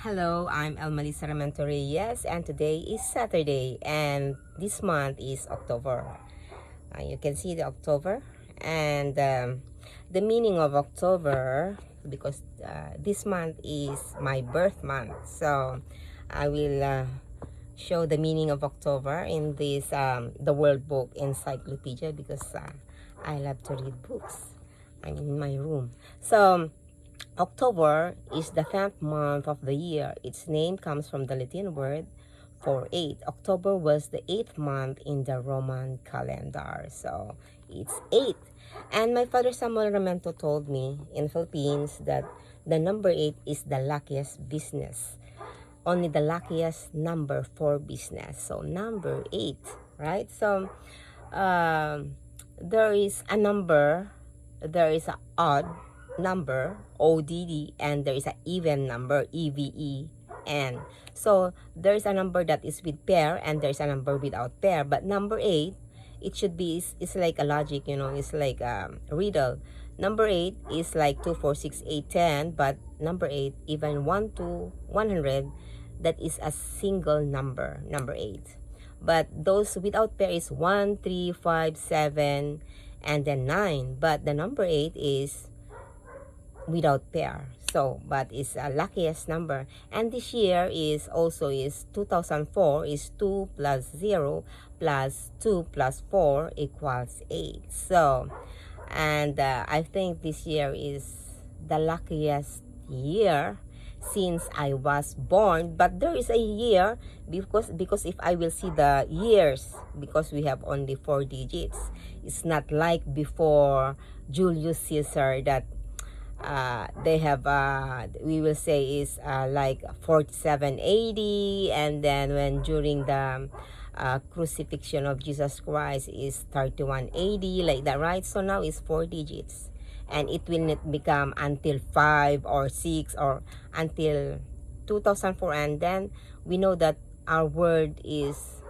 Hello, I'm A.D.Remember, yes, and today is Saturday, and this month is October. You can see the October, and the meaning of October, because this month is my birth month, so I will show the meaning of October in this the World Book Encyclopedia, because I love to read books. I'm in my room, so October is the 10th month of the year. Its name comes from the Latin word for 8. October was the 8th month in the Roman calendar. So it's 8. And my father Samuel Ramento told me in Philippines that the number 8 is the luckiest business. Only the luckiest number for business. So number 8, right? So there is a number, there is an odd number, ODD, and there is an even number, EVEN. So there is a number that is with pair, and there is a number without pair. But number 8, it should be, it's like a logic, it's like a riddle. Number 8 is like 2, 4, 6, 8, 10, but number 8, even 1 to 100, that is a single number, number 8. But those without pair is 1, 3, 5, 7, and then 9. But the number 8 is without pair. So, but it's a luckiest number. And this year is also is 2004 is 2 plus 0 plus 2 plus 4 equals 8. So, and I think this year is the luckiest year since I was born. But there is a year, because if I will see the years, because we have only 4 digits, it's not like before Julius Caesar that they have we will say is like 47 AD, and then when during the crucifixion of Jesus Christ is 31 AD, like that, right? So now it's 4 digits, and it will not become until 5 or 6 or until 2004. And then we know that our world is,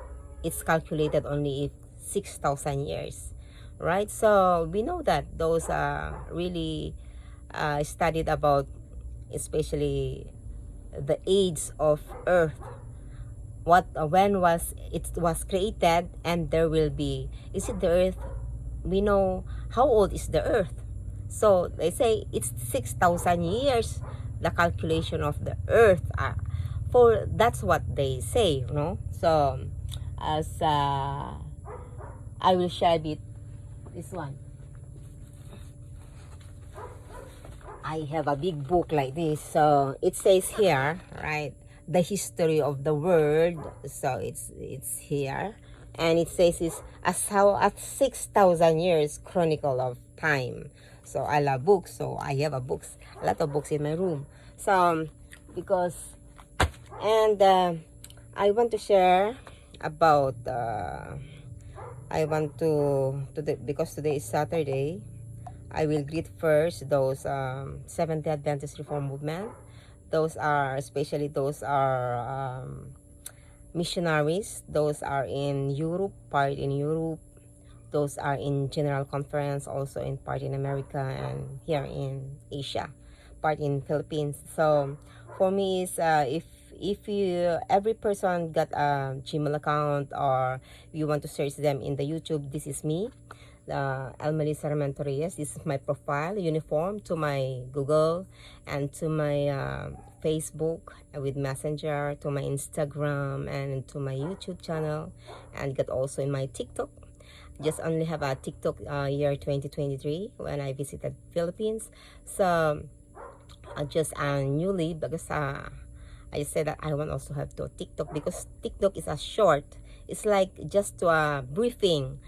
it's calculated only if 6,000 years, right? So we know that those really studied about, especially the age of Earth, what when was it was created, and there will be, is it the Earth? We know how old is the Earth, so they say it's 6,000 years, the calculation of the Earth. For that's what they say, So as I will share this one. I have a big book like this, so it says here, right, the history of the world. So it's here, and it says it's how at 6,000 years chronicle of time. So I love books, so I have a lot of books in my room. So because, and I want to share about I want to because today is Saturday. I will greet first those Seventh-day Adventist Reform Movement. Those are, especially those are missionaries. Those are in Europe, part in Europe. Those are in General Conference, also in part in America, and here in Asia, part in Philippines. So for me is if you, every person got a Gmail account, or you want to search them in the YouTube, this is me. A.D.Remember, this is my profile, uniform to my Google, and to my Facebook with Messenger, to my Instagram, and to my YouTube channel, and got also in my TikTok. Just only have a TikTok year 2023 when I visited Philippines. So just newly, because I said that I want also have to TikTok, because TikTok is a short. It's like just a briefing.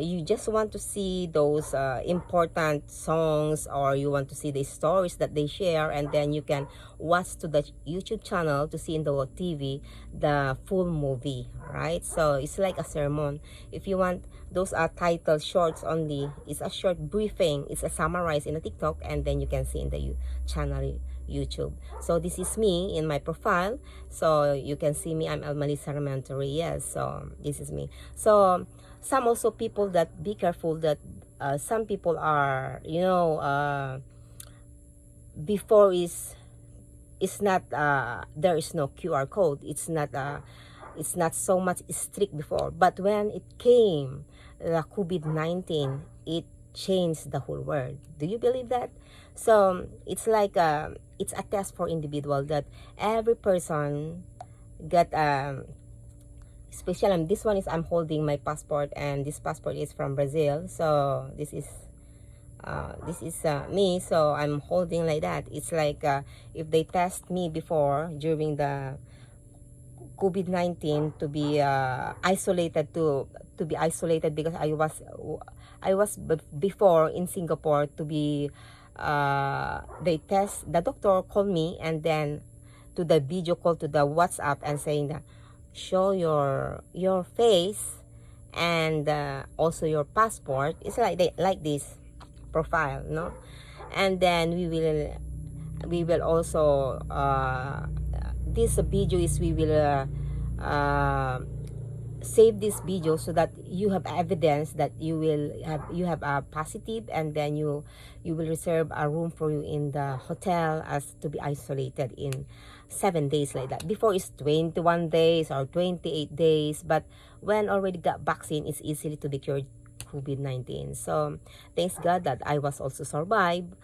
You just want to see those important songs, or you want to see the stories that they share, and then you can watch to the YouTube channel to see in the TV the full movie, right? So it's like a sermon. If you want, those are titled shorts only. It's a short briefing. It's a summarize in the TikTok, and then you can see in the channel YouTube. So this is me in my profile, so you can see me. I'm A.D.Remember, yes. So this is me. So some also people that be careful that some people are, before is it's not there is no QR code. It's not so much strict before, but when it came the COVID-19, it changed the whole world. Do you believe that? So it's like it's a test for individual that every person got special. This one is I'm holding my passport, and this passport is from Brazil. So this is me, so I'm holding like that. It's like if they test me before during the COVID-19 to be isolated, to be isolated, because I was before in Singapore to be they test, the doctor called me, and then to the video call to the WhatsApp and saying that show your face and also your passport. It's like like this profile, no? And then we will also this video is we will save this video so that you have evidence that you have a positive, and then you will reserve a room for you in the hotel as to be isolated in 7 days like that. Before it's 21 days or 28 days, but when already got vaccine, it's easily to be cured COVID-19. So thanks God that I was also survived,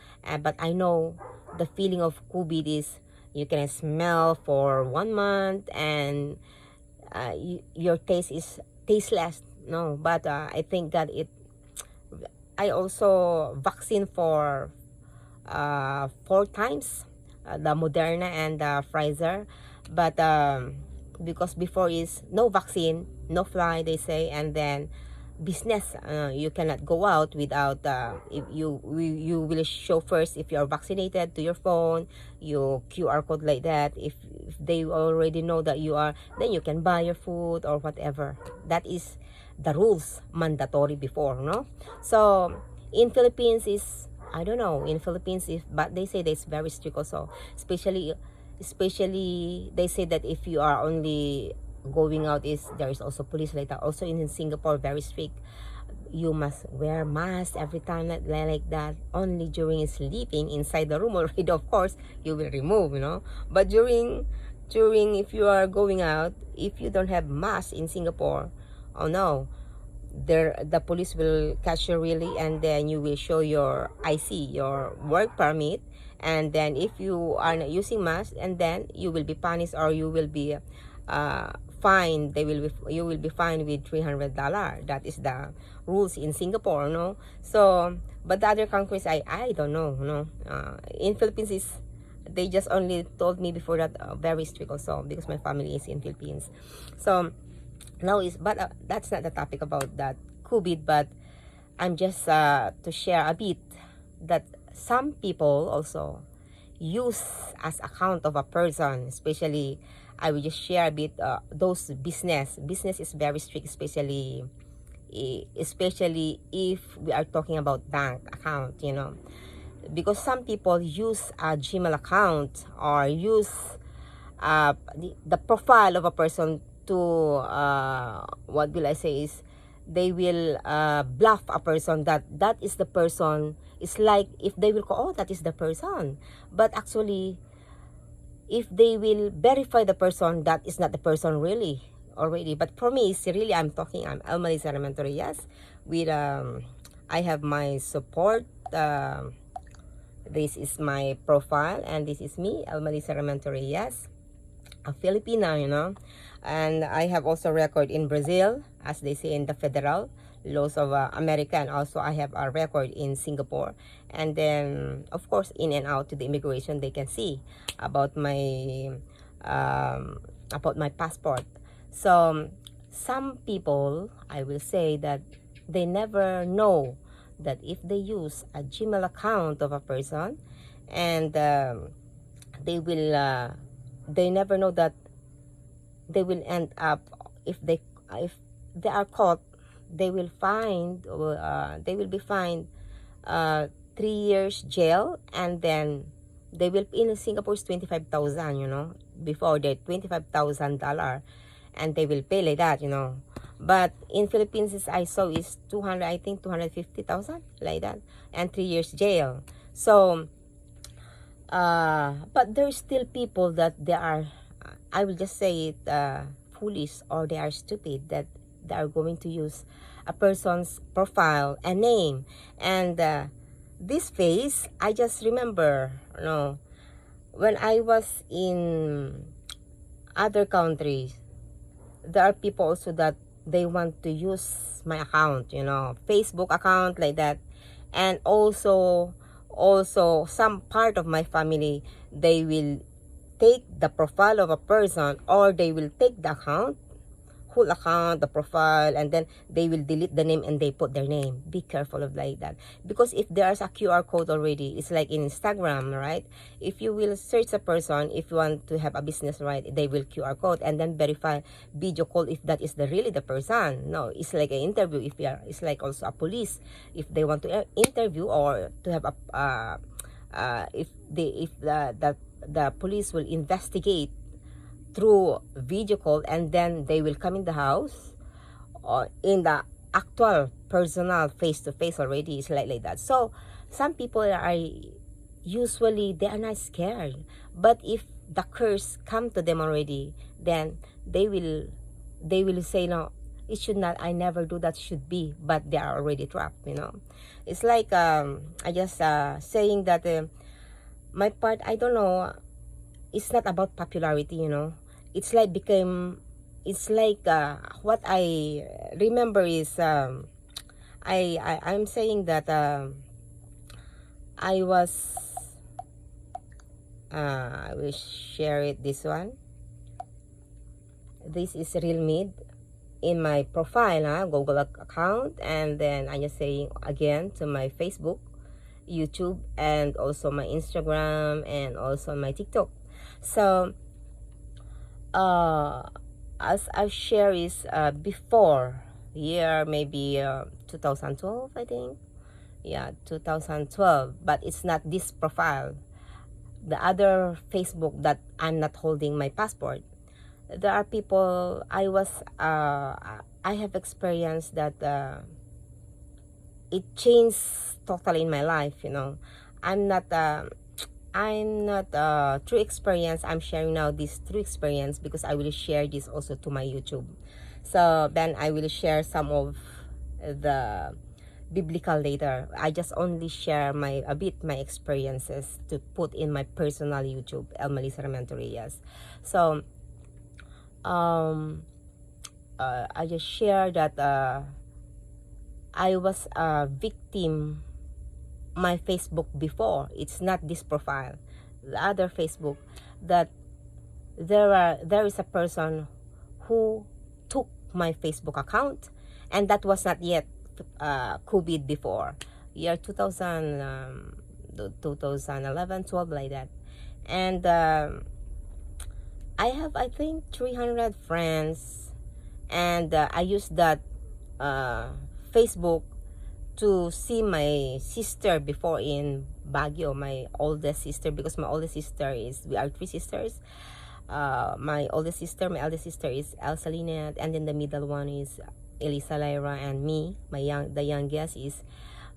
but I know the feeling of COVID is you can smell for 1 month, and your taste is tasteless, no? But I think that I also vaccine for 4 times, the Moderna and the Pfizer, but because before is no vaccine, no fly, they say, and then business, you cannot go out without if you will show first if you are vaccinated to your phone, your QR code like that. If they already know that you are, then you can buy your food or whatever. That is the rules mandatory before, no? So in Philippines is, I don't know in Philippines if, but they say that it's very strict also, especially they say that if you are only going out, is there is also police like that. Also in Singapore, very strict. You must wear mask every time, like that. Only during sleeping inside the room already, of course you will remove, you know. But during if you are going out, if you don't have mask in Singapore, oh no, the police will catch you really, and then you will show your IC, your work permit, and then if you are not using mask, and then you will be punished, or you will be fined. You will be fined with $300. That is the rules in Singapore, no? So but the other countries, I don't know, no. In Philippines is, they just only told me before that very strict also, because my family is in Philippines. So now is, but that's not the topic about that COVID, but I'm just to share a bit that some people also use as account of a person, especially I will just share a bit those business is very strict, especially if we are talking about bank account, you know, because some people use a Gmail account or use the profile of a person to what will I say is, they will bluff a person that is the person. It's like if they will call, oh, that is the person, but actually if they will verify the person, that is not the person really already. But for me, it's really, I'm Elmalisa Elementary, yes, with I have my support. This is my profile, and this is me, Elmalisa Elementary, yes, a Filipina, you know. And I have also record in Brazil, as they say in the federal laws of America, and also I have a record in Singapore. And then of course in and out to the immigration, they can see about my passport. So some people, I will say that they never know that if they use a Gmail account of a person, and they never know that they will end up, if they are caught, they will be fined 3 years jail, and then they will, in Singapore is 25,000, you know, before the $25,000, and they will pay like that, you know. But in Philippines, is I saw is 200, I think 250,000 like that, and 3 years jail. So But there's still people that they are, I will just say it, foolish, or they are stupid, that they are going to use a person's profile and name. And this face, I just remember, when I was in other countries, there are people also that they want to use my account, Facebook account, like that. And also some part of my family, they will take the profile of a person, or they will take the account, whole account, the profile, and then they will delete the name and they put their name. Be careful of like that, because if there's a QR code already, it's like in Instagram, right? If you will search a person, if you want to have a business, right, they will QR code and then verify video call if that is the really the person. No, it's like an interview. If you are, it's like also a police, if they want to interview or to have a if the police will investigate through video call, and then they will come in the house, or in the actual personal face-to-face already. It's like that. So some people are usually, they are not scared, but if the curse come to them already, then they will say, no, it should not, I never do that, should be, but they are already trapped. It's like I just saying that my part, I don't know, it's not about popularity. It's like what I remember is I'm saying that I was I will share it, this one. This is real mid in my profile, Google account, and then I'm just saying again to my Facebook, YouTube, and also my Instagram, and also my TikTok. So as I share is before year, maybe 2012, I think. Yeah, 2012. But it's not this profile. The other Facebook that I'm not holding my passport. There are people, I have experienced that it changed totally in my life. I'm not true experience. I'm sharing now this true experience because I will share this also to my YouTube. So then I will share some of the biblical later. I just only share my experiences to put in my personal YouTube, El Melissa Rementorias. So I just share that I was a victim my Facebook before. It's not this profile, the other Facebook, that there is a person who took my Facebook account, and that was not yet COVID before, year 2011, 12, like that. And I have, I think, 300 friends, and I use that Facebook to see my sister before in Baguio, my oldest sister, because my oldest sister we are three sisters. My eldest sister is Elsa Lynette, and then the middle one is Elisa Lyra, and me, the youngest is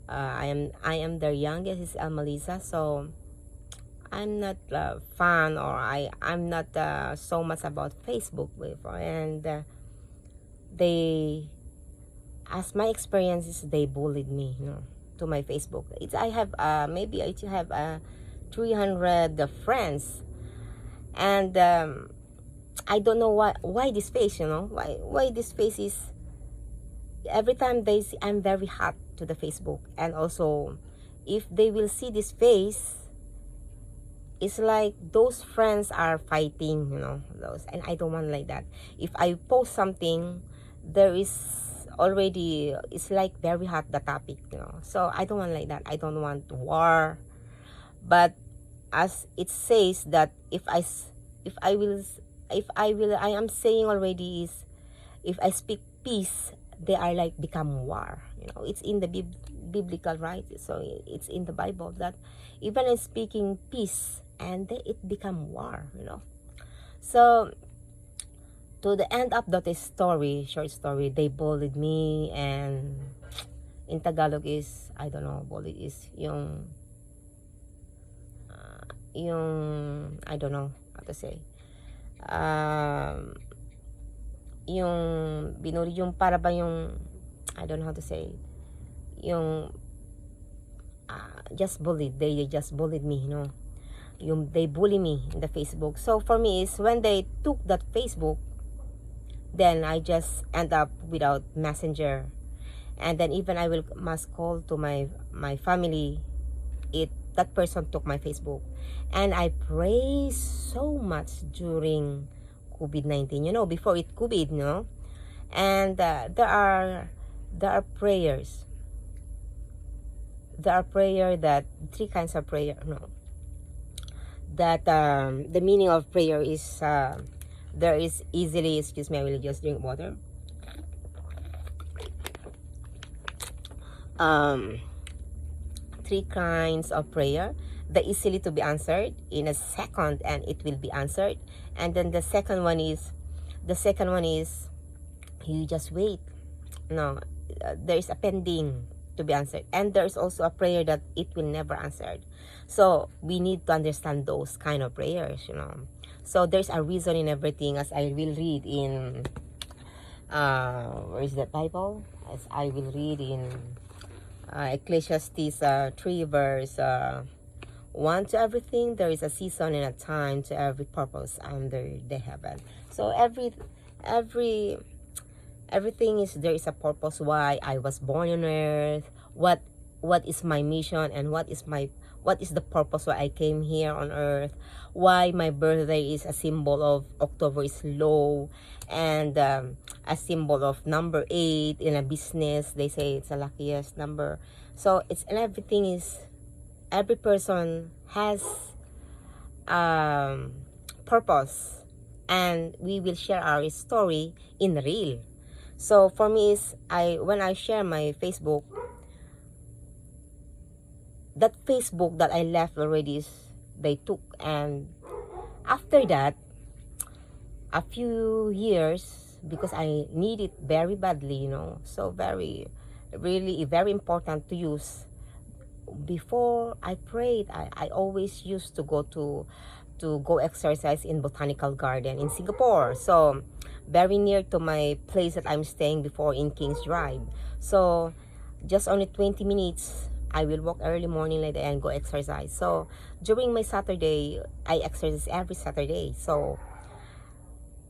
I am the youngest is El Melissa. So I'm not fan, or I'm not so much about Facebook before, and they, as my experiences, they bullied me, to my Facebook. I have maybe I have 300 friends, and I don't know why this face, why this face is, every time they see, I'm very hot to the Facebook. And also, if they will see this face, it's like those friends are fighting, those, and I don't want like that. If I post something, there is already, it's like very hot, the topic, so I don't want like that. I don't want war. But as it says that I am saying already is, if I speak peace, they are like become war. It's in the biblical, right? So it's in the Bible that even in speaking peace, and it become war. So to the end of that story, short story, they bullied me, and in Tagalog is, I don't know, bullied is yung, I don't know how to say, yung binuli, yung para ba yung, I don't know how to say, yung just bullied, they just bullied me, you know, yung they bully me in the Facebook. So for me is when they took that Facebook, then I just end up without messenger, and then even I will must call to my family, it that person took my Facebook. And I pray so much during COVID-19, you know, before it COVID, you know. And there are prayers, that three kinds of prayer, no, that the meaning of prayer is there is easily, excuse me, I will just drink water. Three kinds of prayer, the easily to be answered in a second, and it will be answered. And then the second one is you just wait, no, there is a pending to be answered, and there is also a prayer that it will never answered. So we need to understand those kind of prayers, you know. So there's a reason in everything, as I will read in where is that Bible, as I will read in Ecclesiastes 3 verse 1, to everything there is a season and a time to every purpose under the heaven. So everything is, there is a purpose why I was born on earth, what is my mission, and what is the purpose why I came here on earth, why my birthday is a symbol of October is low, and a symbol of number 8 in a business, they say it's the luckiest number. So it's, and everything is, every person has purpose, and we will share our story in real. So for me is, when I share my Facebook, that Facebook that I left already is they took, and after that a few years, because I need it very badly, you know, so very, really very important to use. Before I prayed, I always used to go exercise in Botanical Garden in Singapore, so very near to my place that I'm staying before in King's Drive. So just only 20 minutes, I will walk early morning like that and go exercise. So during my Saturday, I exercise every Saturday. So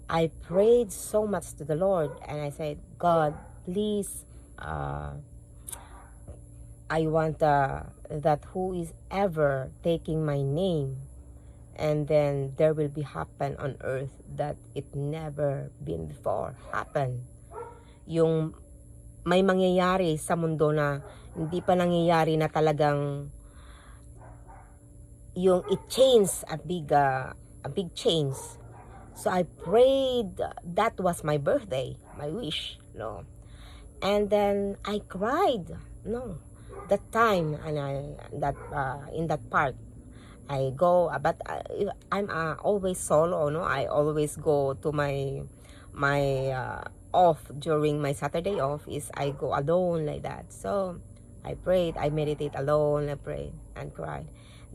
I prayed so much to the Lord, and I said, God, please, I want that who is ever taking my name, and then there will be happen on earth that it never been before happen. Yung may mangyayari sa mundo na hindi pa nangyayari, na talagang yung it changed a big change. So I prayed, that was my birthday, my wish, no. And then I cried, no, that time, and in that park I go, but I'm always solo, no. I always go to my off, during my Saturday off is I go alone like that. So I prayed, I meditate alone, I prayed and cried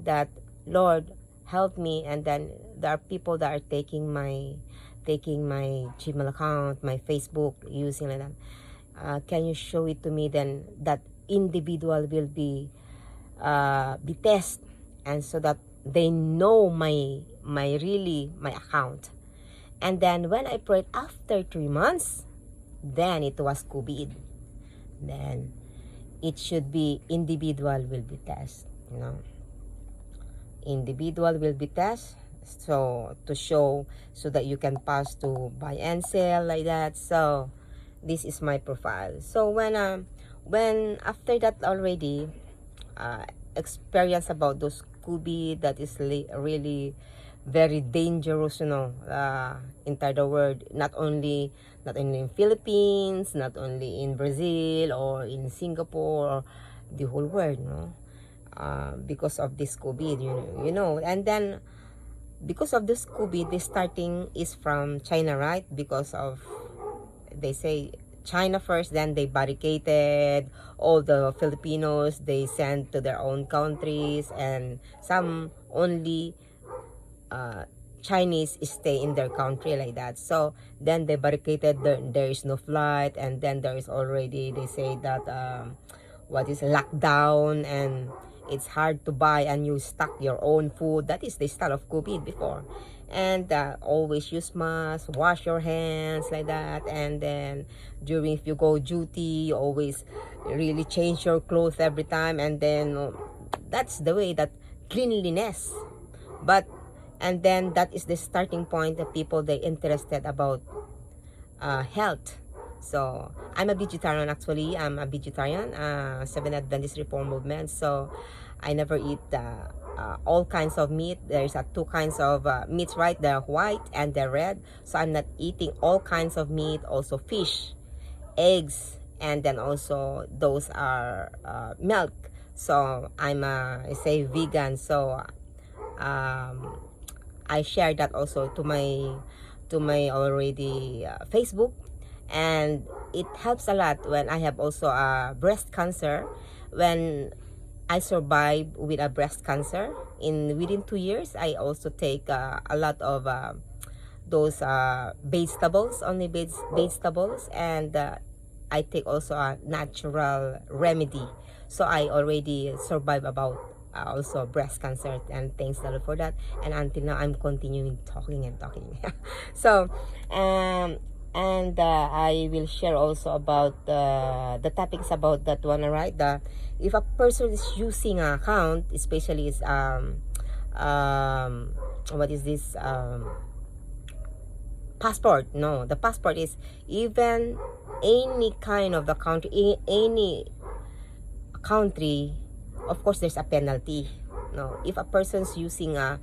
that, Lord, help me. And then there are people that are taking my Gmail account, my Facebook, using like that. Can you show it to me? Then that individual will be tested, and so that they know my account. And then when I prayed after 3 months, then it was COVID. Then it should be individual will be tested, you know. Individual will be tested, so to show, so that you can pass to buy and sell like that. So this is my profile. So when after that already experience about those COVID, that is really very dangerous, you know, entire the world, not only in Philippines, not only in Brazil or in Singapore, or the whole world, you know, because of this COVID, you know. And then because of this COVID, the starting is from China, right? Because of, they say China first, then they barricaded all the Filipinos, they sent to their own countries, and some only Chinese stay in their country like that. So then they barricaded, there is no flight, and then there is already, they say that what is lockdown, and it's hard to buy and you stock your own food. That is the style of COVID before. And always use mask, wash your hands like that, and then during, if you go duty, you always really change your clothes every time, and then that's the way that cleanliness. But and then that is the starting point that people they interested about health. So I'm a vegetarian, actually. I'm a vegetarian, Seventh Adventist Reform Movement. So I never eat all kinds of meat. There's two kinds of meats, right? The white and the red. So I'm not eating all kinds of meat. Also fish, eggs, and then also those are milk. So I'm I say vegan. So I share that also to my already Facebook, and it helps a lot when I have also breast cancer. When I survived with a breast cancer, within 2 years, I also take a lot of those vegetables, only vegetables, and I take also a natural remedy. So I already survived about also breast cancer, and thanks the Lord for that. And until now, I'm continuing talking and talking. So, and I will share also about the topics about that one, right? If a person is using an account, especially is what is this passport? No, the passport is even any kind of the country, any country. Of course, there's a penalty. No, if a person's using a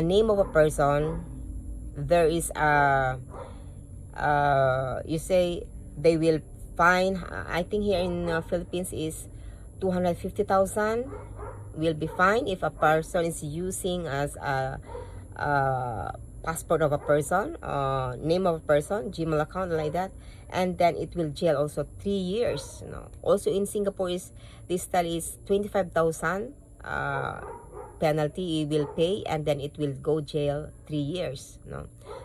name of a person, there is a you say they will fine. I think here in Philippines is 250,000 will be fine if a person is using as a passport of a person, name of a person, Gmail account like that, and then it will jail also 3 years. Also in Singapore is this style is 25,000 penalty will pay, and then it will go jail 3 years.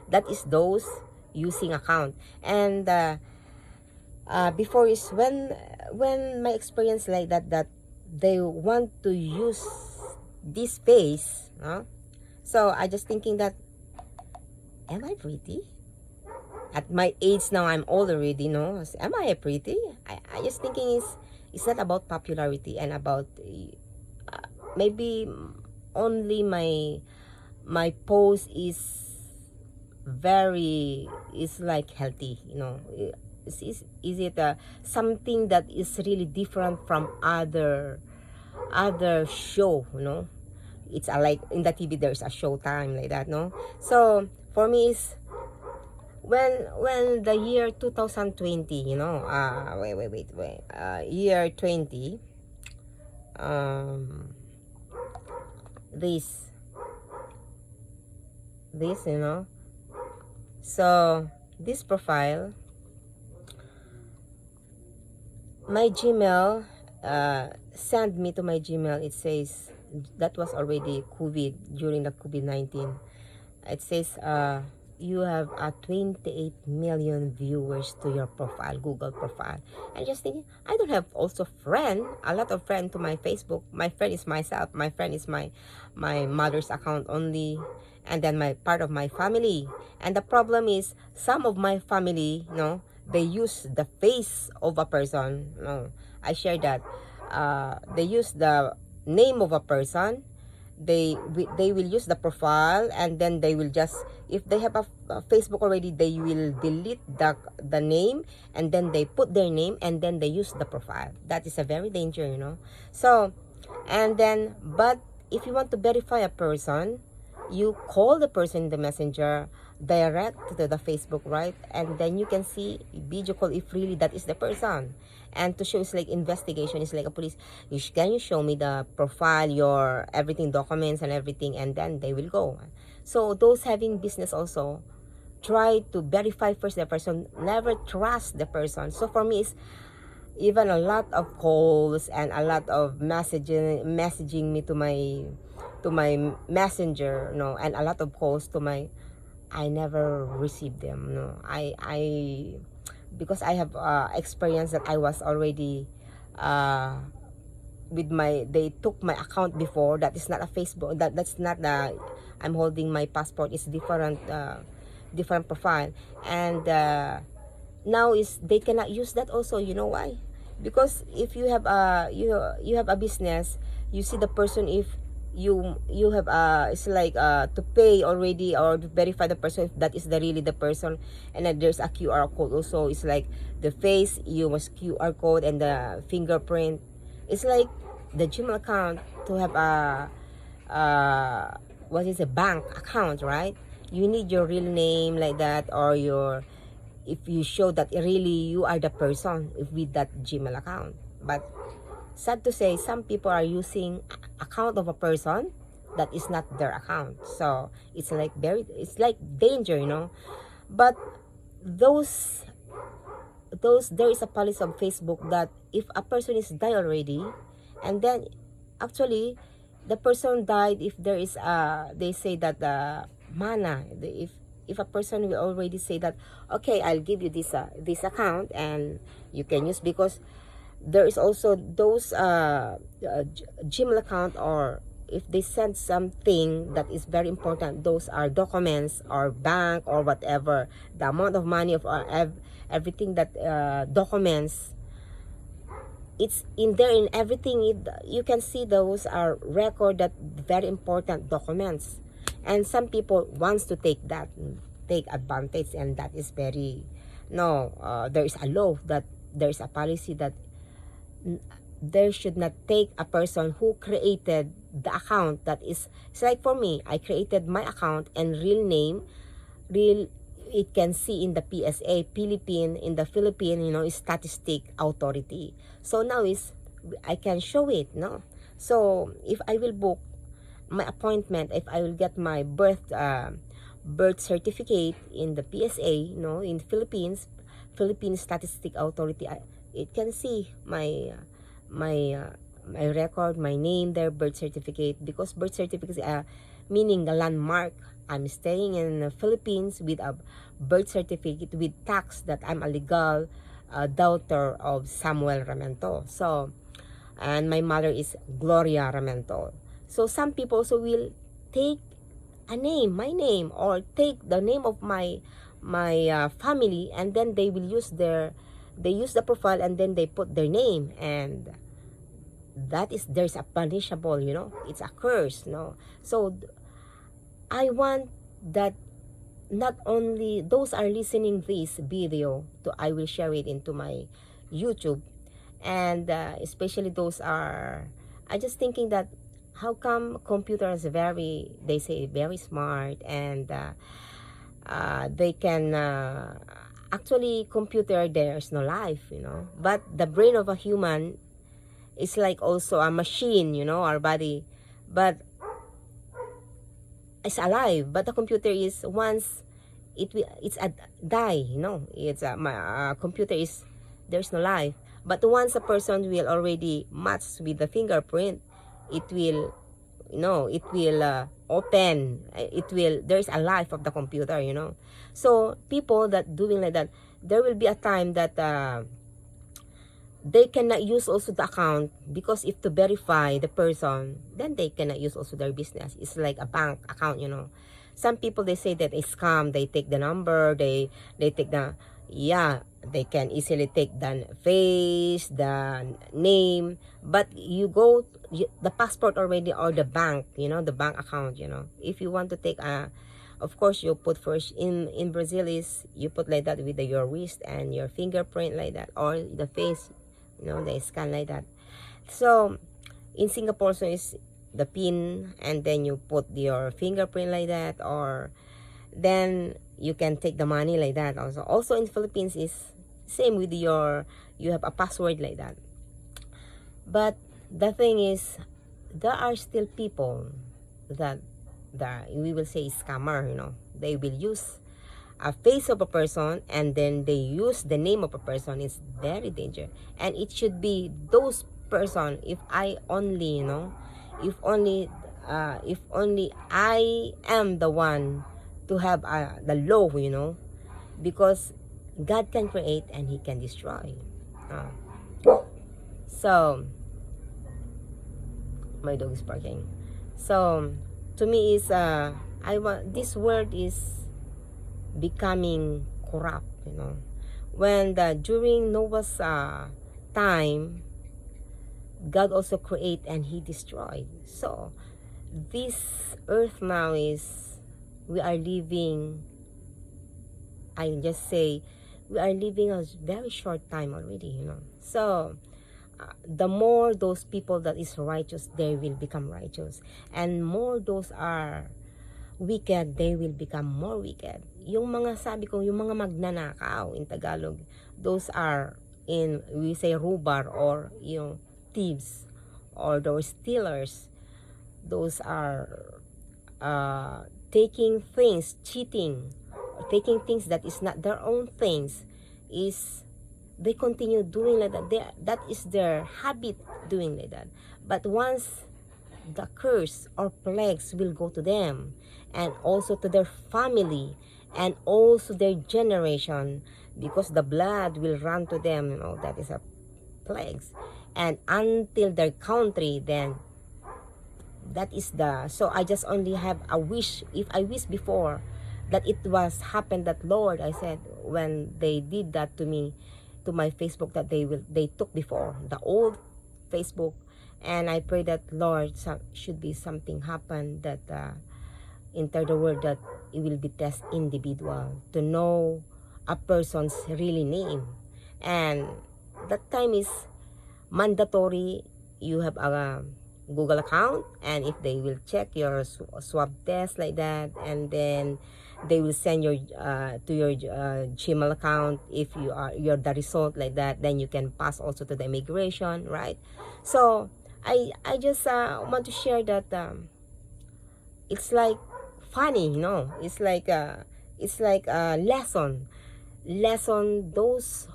That is those using account. And before is when my experience like that they want to use this face, so I just thinking that, am I pretty? At my age now, I'm old already, no? Am I pretty? I just thinking it's not about popularity and about maybe only my pose is like healthy, Is it something that is really different from other show, It's like in the TV there's a show time like that, no? So for me is when the year 2020, wait, year 20, this, so this profile, my Gmail, send me to my Gmail. It says that was already COVID, during the COVID-19. It says you have 28 million viewers to your profile, Google profile. And just thinking, I don't have also a lot of friends to my Facebook. My friend is myself. My friend is my mother's account only, and then my part of my family. And the problem is some of my family, they use the face of a person. I share that. They use the name of a person. They will use the profile, and then they will just, if they have a Facebook already, they will delete the name, and then they put their name, and then they use the profile. That is a very danger, So, and then, but if you want to verify a person, you call the person in the messenger direct to the Facebook, right? And then you can see video call if really that is the person. And to show, it's like investigation, it's like a police. Can you show me the profile, your everything, documents and everything, and then they will go. So those having business also, try to verify first the person, never trust the person. So for me, it's even a lot of calls and a lot of messaging me to my messenger, and a lot of calls to my, I never received them. Because I have experience that I was already uh, with my, they took my account before. That is not a Facebook, that's not the, I'm holding my passport, it's different, different profile. And now is they cannot use that also. You know why? Because if you have you have a business, you see the person, if you have it's like to pay already or to verify the person if that is the really the person. And then there's a QR code also. It's like the face, you must QR code, and the fingerprint. It's like the Gmail account to have a what is a bank account, right? You need your real name like that, or your, if you show that really you are the person with that Gmail account. But sad to say, some people are using account of a person that is not their account. So it's like it's like danger, But those there is a policy of Facebook that if a person is died already, and then actually the person died, if there is they say that mana, if a person will already say that, okay, I'll give you this account and you can use, because there is also those Gmail account, or if they send something that is very important, those are documents or bank or whatever, the amount of money of everything that documents, it's in there, in everything. You can see those are record, that very important documents. And some people wants to take advantage, and that is very, no, there is a law, that there is a policy that there should not take a person who created the account. That is, it's like for me, I created my account and real name, it can see in the PSA, in the Philippine, statistic authority. So now is, I can show it, no? So if I will book my appointment, if I will get my birth certificate in the PSA, in Philippines, Philippine Statistic Authority, it can see my record, my name there, birth certificate, because birth certificate meaning the landmark. I'm staying in the Philippines with a birth certificate with tax that I'm a legal daughter of Samuel Ramento. So, and my mother is Gloria Ramento. So some people also will take a name, my name, or take the name of my family, and then they will use they use the profile, and then they put their name, and that is, there's a punishable, it's a curse, no? So I want that not only those are listening this video, I will share it into my YouTube, and especially those are, I just thinking that how come computers they say very smart, and they can actually computer, there's no life, but the brain of a human is like also a machine, our body, but it's alive. But the computer is, once it's a die, it's my computer is, there's no life. But once a person will already match with the fingerprint, it will, it will open, there's a life of the computer, So people that doing like that, there will be a time that they cannot use also the account, because if to verify the person, then they cannot use also their business. It's like a bank account, Some people, they say that it's scam. They take the number, they take the, they can easily take the face, the name, but you go, the passport already, or the bank, the bank account, If you want to take of course, you put first, in Brazil is, you put like that with your wrist and your fingerprint like that, or the face, they scan like that. So in Singapore, so is the pin, and then you put your fingerprint like that, or then you can take the money like that. Also in Philippines is same with you have a password like that. But the thing is, there are still people that we will say scammer, they will use a face of a person and then they use the name of a person is very dangerous. And it should be those person, if I only, if only I am the one to have the law, because God can create and He can destroy. Uh, so my dog is barking. So to me is I want this world is becoming corrupt. When during Noah's time, God also create and He destroyed. So this earth now is, we are living, I just say, we are living a very short time already, So the more those people that is righteous, they will become righteous. And more those are wicked, they will become more wicked. Yung mga, sabi ko, yung mga magnanakaw in Tagalog, those are in, we say, rubar, or thieves, or those stealers. Those are taking things, cheating, taking things that is not their own things, is they continue doing like that. That is their habit, doing like that. But once the curse or plagues will go to them, and also to their family, and also their generation, because the blood will run to them, that is a plagues, and until their country, then that is the, so I just only have a wish. If I wish before that it was happened, that Lord, I said, when they did that to me, to my Facebook, that they took before the old Facebook, and I pray that, Lord, should be something happen that enter the world, that it will be test individual to know a person's really name. And that time is mandatory. You have a Google account, and if they will check your swab test like that, and then they will send your to your Gmail account, if you're the result like that, then you can pass also to the immigration, right? So I just want to share that it's like funny, it's like a lesson. Those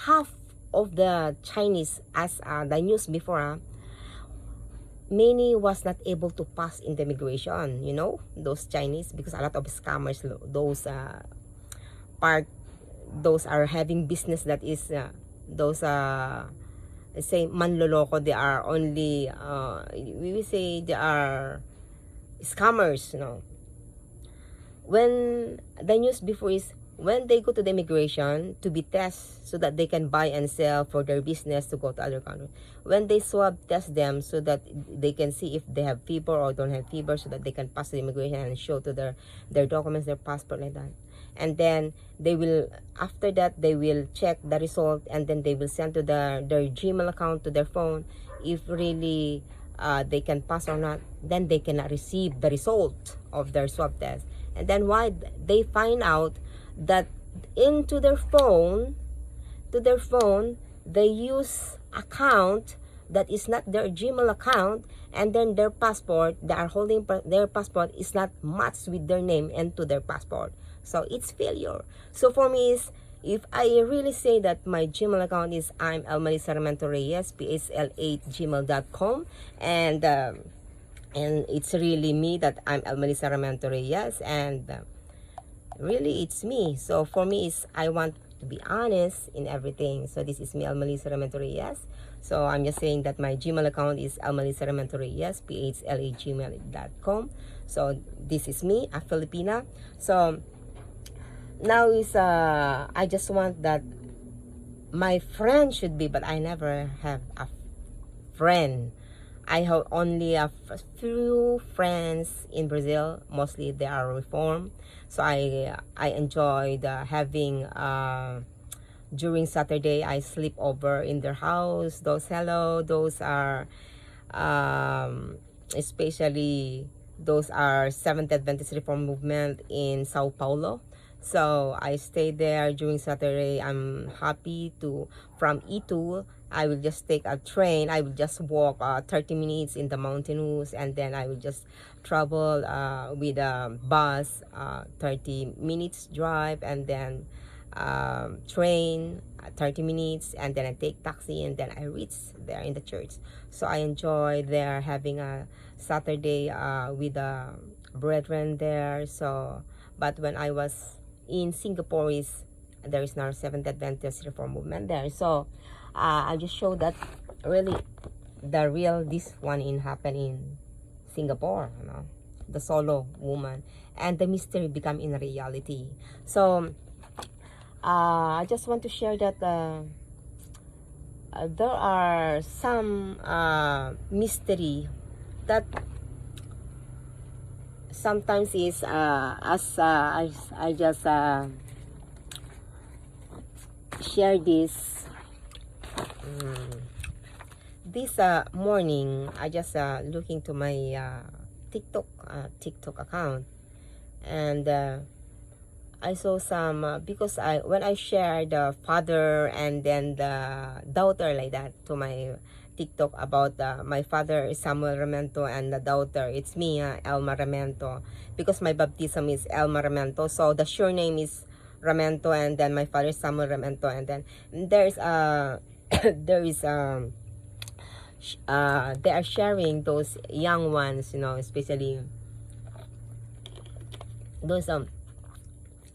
half of the Chinese, as the news before, many was not able to pass in the immigration, those Chinese, because a lot of scammers, those are having business that is those say manloloko, they are only we will say they are scammers. When the news before is, when they go to the immigration to be tested so that they can buy and sell for their business to go to other countries, when they swab test them so that they can see if they have fever or don't have fever, so that they can pass the immigration and show to their documents, their passport, like that. And then they will, after that, they will check the result, and then they will send to their Gmail account, to their phone, if really they can pass or not. Then they cannot receive the result of their swab test. And then why they find out that into their phone, they use account that is not their Gmail account, and then their passport, they are holding their passport is not matched with their name and to their passport. So it's failure. So for me is, if I really say that my Gmail account is I'm Melissa Reyes, PHL8gmail.com, and it's really me, that I'm Melissa Reyes, and really it's me. So for me is, I want to be honest in everything. So this is me, Melissa Reyes. So I'm just saying that my Gmail account is Melissa Reyes, PHLA@gmail.com. So this is me, a Filipina. So now is I just want that my friend should be, but I never have a friend. I have only a few friends in Brazil. Mostly they are Reform. So I enjoyed having during Saturday, I sleep over in their house. Those are especially those are Seventh Adventist Reform Movement in Sao Paulo. So I stayed there during Saturday. I'm happy to, from E2, I will just take a train. I will just walk 30 minutes in the mountainous, and then I will just travel with a bus 30 minutes drive, and then train 30 minutes, and then I take taxi, and then I reach there in the church. So I enjoy there having a Saturday with the brethren there. So but when I was in Singapore, there is now Seventh Adventist Reform Movement there. So I just show that really the real this one in happen in Singapore, you know, the solo woman, and the mystery become in reality. So I just want to share that there are some mystery that sometimes is as I just share this this morning. I just looking to my TikTok account, and I saw some because when I share the father and then the daughter like that to my TikTok about my father is Samuel Remento, and the daughter it's me, Elma Remento, because my baptism is Elma Remento, so the surname is Remento, and then my father is Samuel Remento, and then there's there is they are sharing those young ones, you know, especially those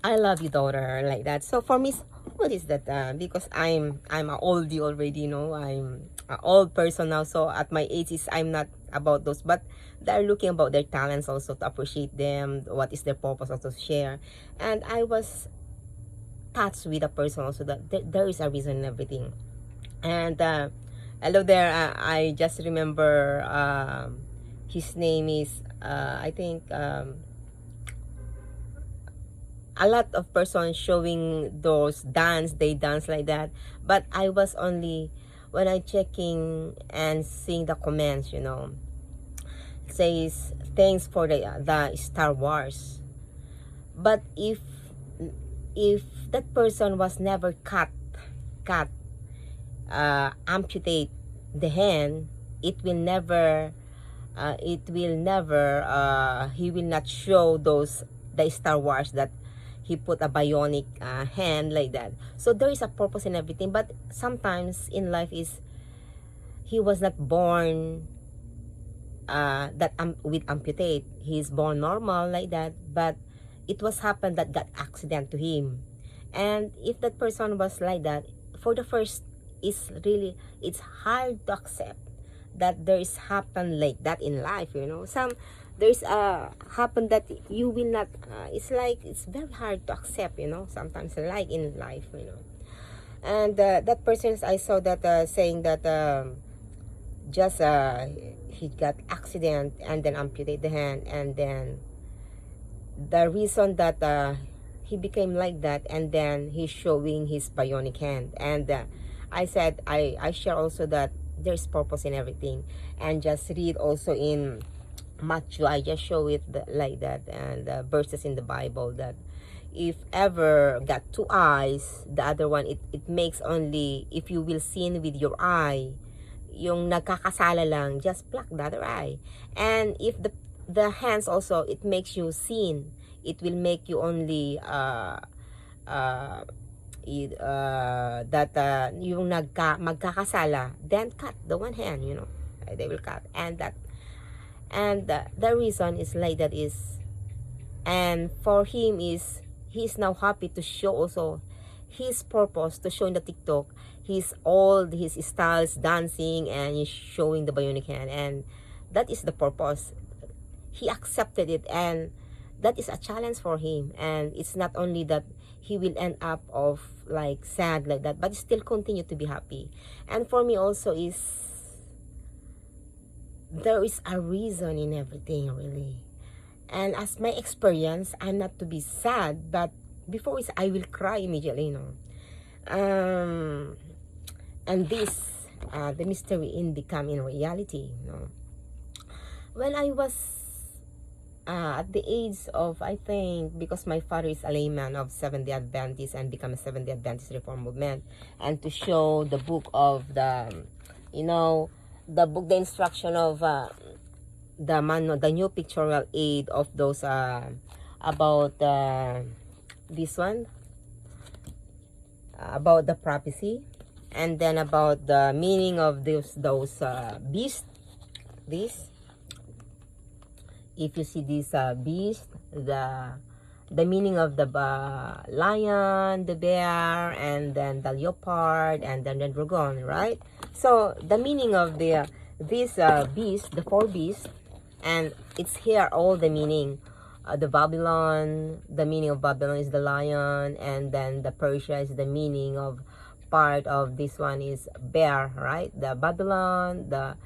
I love you daughter like that. So for me, what is that? Because I'm an oldie already, you know, I'm an old person now. So at my age is I'm not about those, but they're looking about their talents also to appreciate them. What is their purpose also to share? And I was touched with a person also that there is a reason in everything. And hello there. I just remember his name is I think. A lot of persons showing those they dance like that, but I was only when I checking and seeing the comments, you know, says thanks for the Star Wars. But if that person was never cut amputate the hand, it will never he will not show those the Star Wars that he put a bionic hand like that. So there is a purpose in everything, but sometimes in life is he was not born with amputate. He's born normal like that, but it was happened that got accident to him. And if that person was like that, for the first is really it's hard to accept that there is happen like that in life, you know. There's happen that you will not it's like it's very hard to accept, you know, sometimes like in life, you know. And that person I saw that saying that just he got accident and then amputate the hand, and then the reason that he became like that, and then he's showing his bionic hand. And I said I share also that there's purpose in everything, and just read also in Matthew, I just show it like that, and verses in the Bible that if ever got two eyes, the other one it makes only if you will sin with your eye, yung nagkakasala lang, just pluck the other eye. And if the hands also, it makes you sin, it will make you only yung magkakasala, then cut the one hand, you know, they will cut. And the reason is like that is, and for him is he's now happy to show also his purpose, to show in the TikTok all his styles dancing, and he's showing the bionic hand, and that is the purpose. He accepted it, and that is a challenge for him. And it's not only that he will end up of like sad like that, but still continue to be happy. And for me also is there is a reason in everything, really. And as my experience, I'm not to be sad, but before is I will cry immediately, you know. And this the mystery in become in reality, you know. When I was at the age of, I think, because my father is a layman of Seventh-day Adventist and become a Seventh-day Adventist Reform Movement, and to show the book of the, you know, the book, the instruction of the manual, the new pictorial aid of those about this one, about the prophecy, and then about the meaning of those beasts. This, if you see this beast, the meaning of the lion, the bear, and then the leopard, and then the dragon, right? So the meaning of the this beast, the four beasts, and it's here all the meaning. The Babylon, the meaning of Babylon is the lion, and then the Persia is the meaning of part of this one is bear, right? The Babylon, the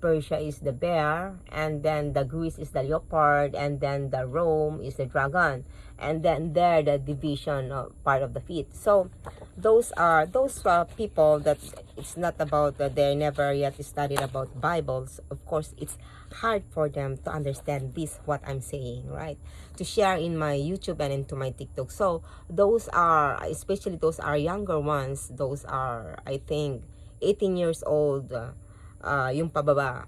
Persia is the bear, and then the Greece is the leopard, and then the Rome is the dragon, and then there the division of part of the feet. So those are those people that it's not about they never yet studied about Bibles. Of course, it's hard for them to understand this what I'm saying, right? To share in my YouTube and into my TikTok. So those are, especially those are younger ones, those are, I think, 18 years old, yung pababa,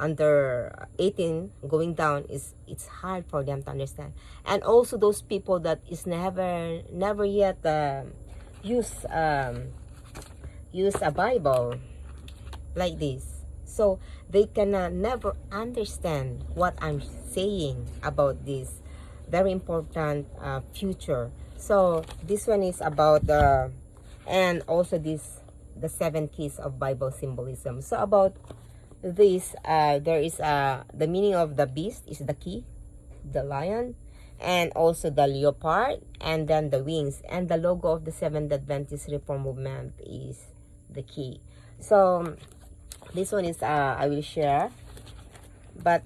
under 18 going down, is it's hard for them to understand. And also those people that is never yet use a Bible like this, so they can never understand what I'm saying about this very important future. So this one is about and also this, the 7 keys of Bible symbolism. So about this, there is the meaning of the beast is the key, the lion, and also the leopard, and then the wings, and the logo of the Seventh Adventist Reform Movement is the key. So this one is I will share, but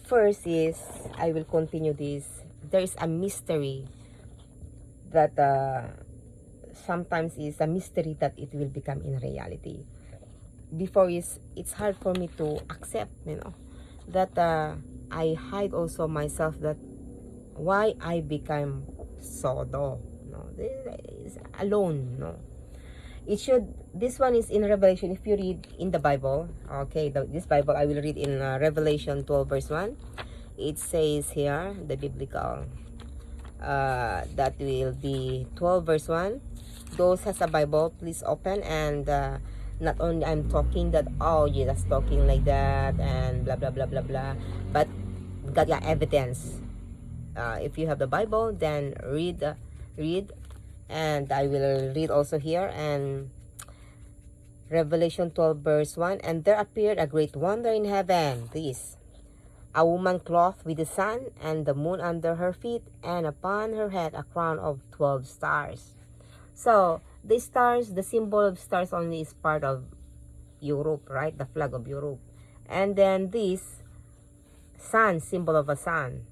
first is I will continue this. There is a mystery that sometimes is a mystery that it will become in reality. Before it's hard for me to accept, that I hide also myself, that why I become so low, this is alone, it should, this one is in Revelation. If you read in the Bible, okay, this Bible I will read in Revelation 12 verse 1. It says here, the biblical, that will be 12 verse 1. Those has a Bible, please open. And not only I'm talking that, oh, Jesus talking like that and blah blah blah blah blah, but got your evidence. If you have the Bible, then read, and I will read also here. And Revelation 12 verse 1, and there appeared a great wonder in heaven, this, a woman clothed with the sun and the moon under her feet, and upon her head a crown of 12 stars. So the stars, the symbol of stars only is part of Europe, right? The flag of Europe. And then this sun, symbol of a sun.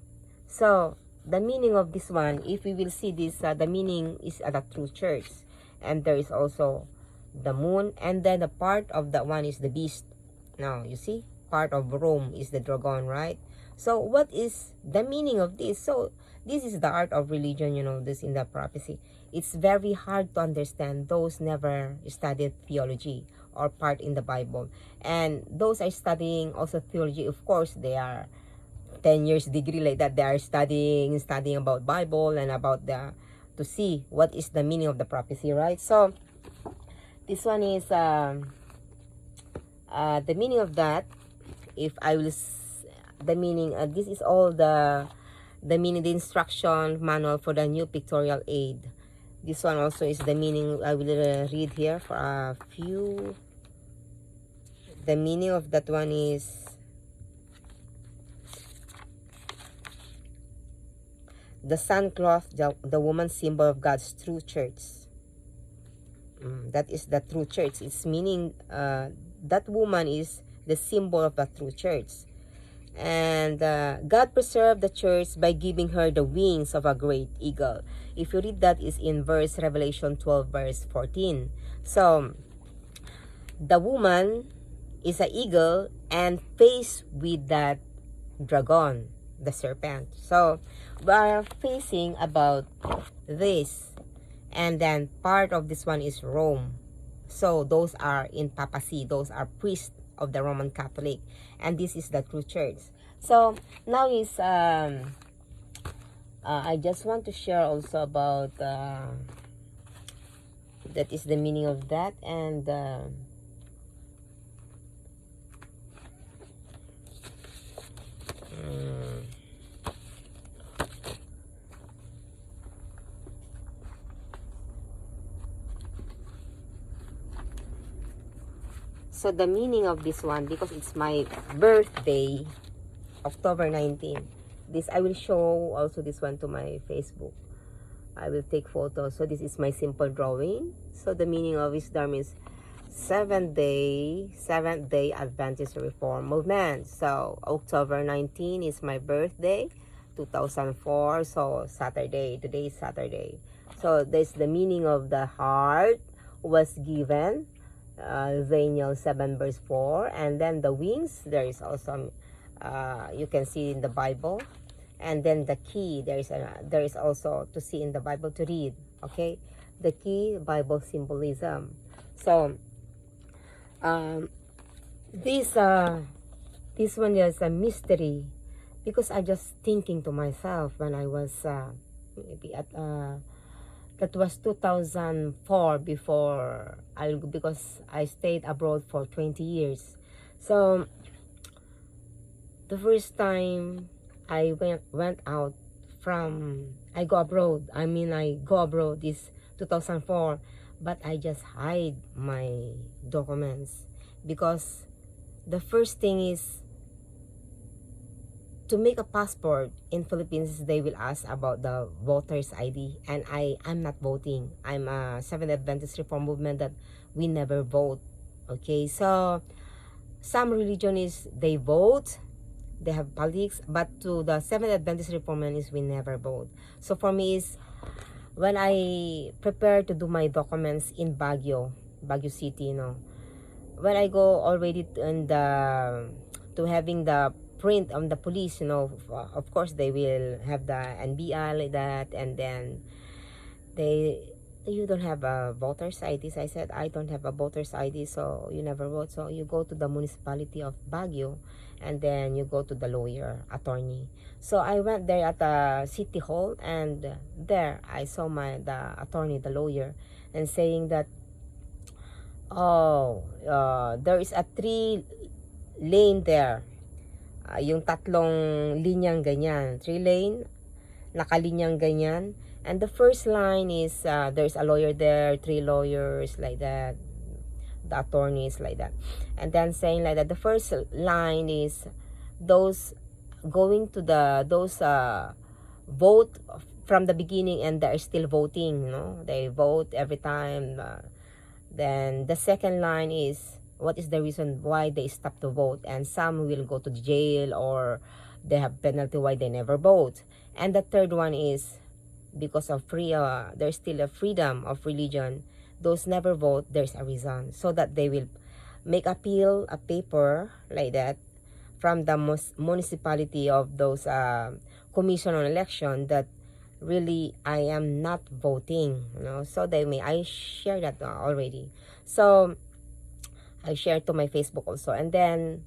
So the meaning of this one, if we will see this, the meaning is the true church. And there is also the moon, and then the part of that one is the beast. Now you see, part of Rome is the dragon, right? So what is the meaning of this? So this is the art of religion, this in the prophecy. It's very hard to understand those never studied theology or part in the Bible. And those are studying also theology, of course, they are 10 years degree like that. They are studying about Bible and about to see what is the meaning of the prophecy, right? So this one is the meaning of that. If I will the meaning, this is all the meaning, the instruction manual for the new pictorial aid. This one also is the meaning. I will read here for a few. The meaning of that one is the sackcloth, the woman's symbol of God's true church. That is the true church. It's meaning that woman is the symbol of the true church. And God preserved the church by giving her the wings of a great eagle. If you read that, is in Revelation 12 verse 14. So the woman is an eagle and faced with that dragon. the serpent. So we are facing about this, and then part of this one is Rome. So those are in papacy, those are priests of the Roman Catholic, and this is the true church. So now is I just want to share also about that is the meaning of that, and so the meaning of this one, because it's my birthday, October 19. This I will show also this one to my Facebook. I will take photos. So this is my simple drawing. So the meaning of wisdom is Seventh Day Adventist Reform Movement. So October 19 is my birthday, 2004. So Saturday, today is Saturday. So there's the meaning of the heart was given, Daniel 7 verse 4, and then the wings, there is also you can see in the Bible, and then the key, there is also to see in the Bible to read. Okay, the key, Bible symbolism. So this one is a mystery, because I just thinking to myself when I was maybe at that was 2004, because I stayed abroad for 20 years. So the first time I went out I go abroad is 2004, but I just hide my documents, because the first thing is to make a passport in Philippines. They will ask about the voter's ID, and I'm not voting. I'm a Seventh Adventist Reform Movement that we never vote. Okay, so some religion is they vote, they have politics, but to the Seventh Adventist Reform Movement is we never vote. So for me is when I prepare to do my documents in Baguio City, when I go already to having the print on the police, of course they will have the NBI like that, and then you don't have a voter's ID. So I said, I don't have a voter's ID, so you never vote. So you go to the municipality of Baguio, and then you go to the lawyer, attorney. So I went there at the city hall, and there I saw the attorney, the lawyer, and saying that, there is a 3 lane there. Yung tatlong linyang ganyan, 3 lane, nakalinyang ganyan. And the first line is, there's a lawyer there, 3 lawyers like that, the attorneys like that. And then saying like that, the first line is those going to those vote from the beginning, and they're still voting, they vote every time. Then the second line is, what is the reason why they stop to vote, and some will go to the jail or they have penalty why they never vote. And the third one is because of there's still a freedom of religion. Those never vote, there's a reason, so that they will make a paper like that from the municipality of those commission on election that really I am not voting, so I share that already. So I shared to my Facebook also. And then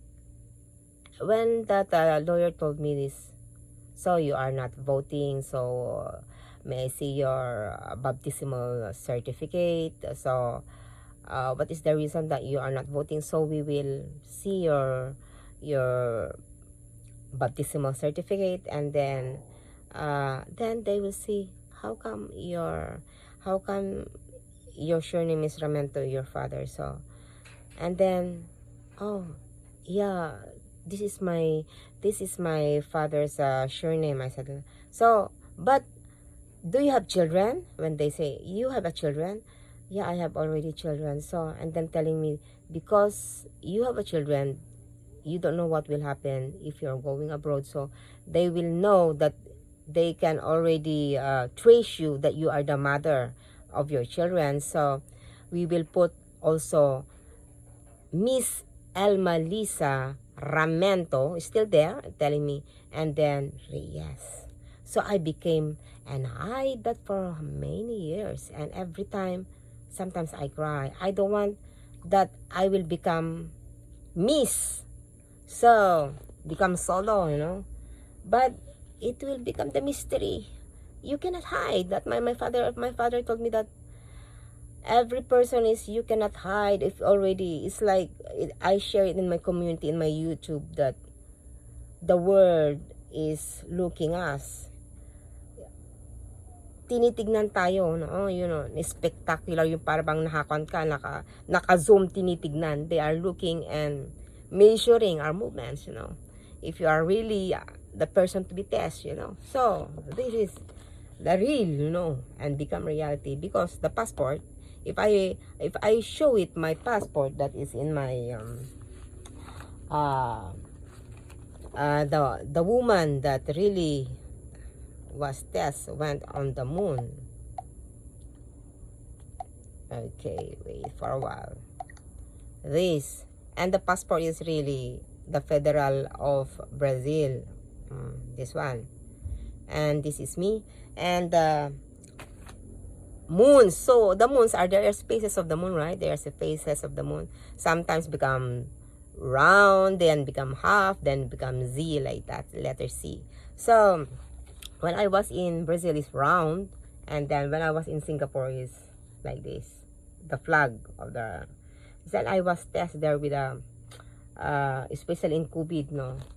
when that lawyer told me this, so you are not voting, so may I see your baptismal certificate? So what is the reason that you are not voting? So we will see your baptismal certificate, and then they will see how come your surname is Ramento, your father. So, and then, oh yeah, this is my father's surname. I said, so, but do you have children? When they say you have a children, yeah, I have already children. So, and then telling me, because you have a children, you don't know what will happen if you're going abroad. So they will know that they can already trace you, that you are the mother of your children. So we will put also Miss Elma Lisa Ramento is still there, telling me, and then Reyes. So I became, and I that for many years, and every time, sometimes I cry. I don't want that I will become Miss. So, become solo, But it will become the mystery. You cannot hide that. My father told me that every person is, you cannot hide if already, it's like I share it in my community, in my YouTube, that the world is looking us. Tinitignan tayo, no? Spectacular, yung parang nakakon ka, naka-zoom, tinitignan. They are looking and measuring our movements, If you are really the person to be tested, So, this is the real, and become reality. Because the passport, if I show it my passport that is in my the woman that really was went on the moon. Okay, wait for a while. This, and the passport is really the federal of Brazil. This one, and this is me, and the moons. So the moons are, there are spaces of the moon, right? There's the phases of the moon. Sometimes become round, then become half, then become Z, like that, letter C. So when I was in Brazil is round, and then when I was in Singapore is like this, the flag of the. Then I was tested there with a, especially in COVID,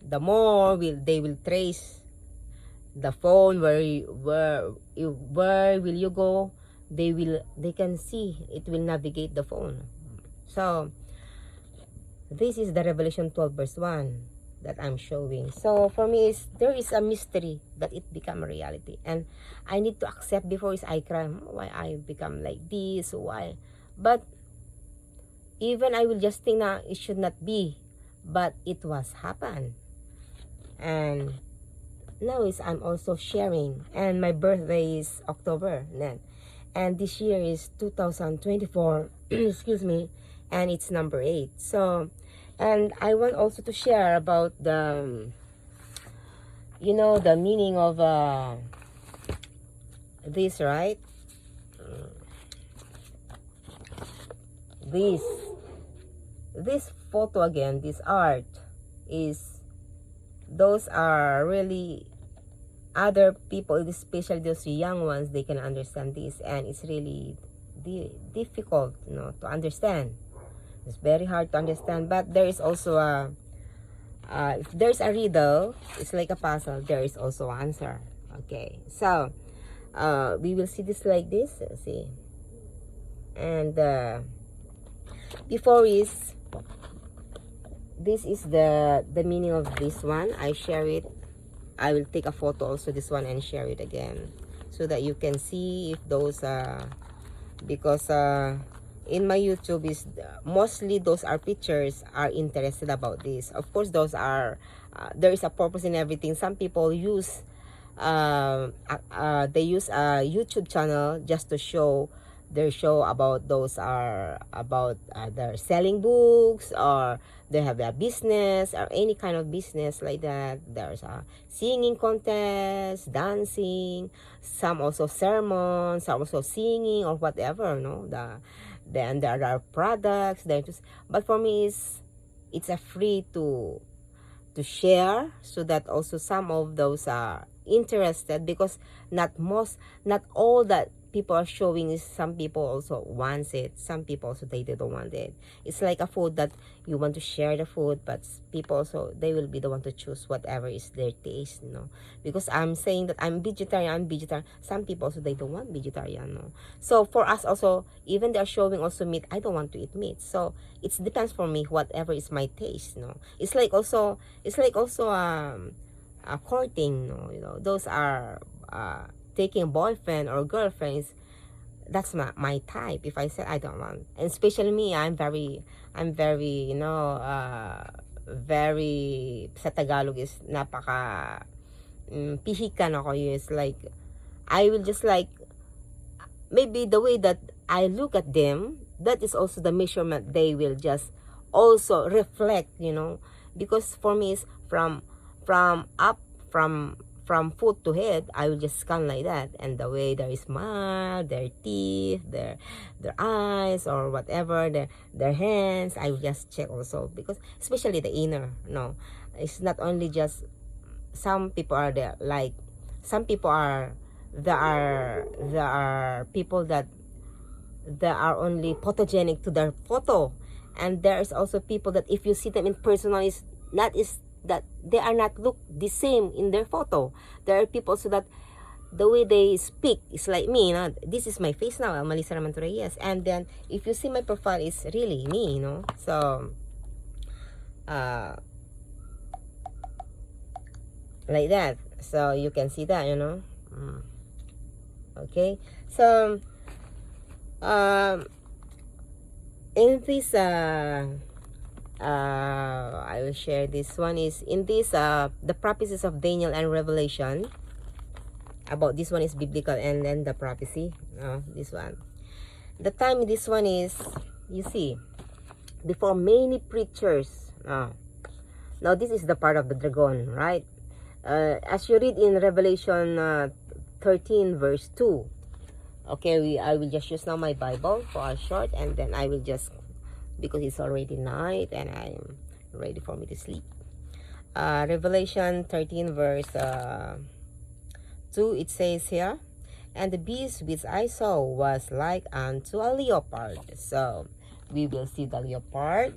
the more they will trace the phone, where will you go, they can see, it will navigate the phone. So this is the Revelation 12 verse 1 that I'm showing. So for me, there is a mystery that it become a reality, and I need to accept before I cry, why I become like this, why. But even I will just think that it should not be, but it was happen. And now I'm also sharing, and my birthday is October then, and this year is 2024 excuse me, and it's number 8. So, and I want also to share about the the meaning of this, right? This photo again, this art is, those are really other people, especially those young ones, they can understand this, and it's really difficult, to understand. It's very hard to understand, but there is also a, if there's a riddle, it's like a puzzle, there is also an answer. Okay, so we will see this like this, see, and before is, this is the meaning of this one. I share it. I will take a photo also this one and share it again, so that you can see if those because in my YouTube is mostly those are pictures are interested about this. Of course, those are there is a purpose in everything. Some people use they use a YouTube channel just to show their show about those are about they're selling books, or they have a business, or any kind of business like that. There's a singing contest, dancing, some also sermons, some also singing or whatever, then there are products there. But for me, it's a free to share, so that also some of those are interested, because not all that people are showing is, some people also wants it, some people also they don't want it. It's like a food that you want to share the food, but people also, they will be the one to choose whatever is their taste, because I'm saying that I'm vegetarian, some people also they don't want vegetarian, So for us also, even they're showing also meat, I don't want to eat meat, so it depends for me whatever is my taste, It's like also a courting, those are taking a boyfriend or girlfriends. That's my type. If I said I don't want, and especially me, I'm very very, sa Tagalog is napaka pihikan ako. Is like I will just like, maybe the way that I look at them, that is also the measurement they will just also reflect, because for me it's from up, from foot to head. I will just scan like that, and the way their smile, their teeth, their eyes, or whatever, their hands, I will just check also, because especially the inner, no, it's not only just some people are there, like some people are, there are people that are only photogenic to their photo, and there's also people that if you see them in person is not, is that they are not look the same in their photo. There are people so that the way they speak is like me, you know. This is my face now, Melissa Ramanto Reyes, and then if you see my profile, it's really me, you know. So like that, so you can see that, you know. Okay, so in this I will share this one is in this the prophecies of Daniel and Revelation. About this one is biblical, and then the prophecy, this one, the time this one is, you see, before many preachers, now this is the part of the dragon, right? As you read in Revelation 13 verse 2. Okay, I will just use now my Bible for a short, and then I will just, because it's already night and I'm ready for me to sleep. Revelation 13 verse 2, it says here, and the beast which I saw was like unto a leopard. So we will see the leopard.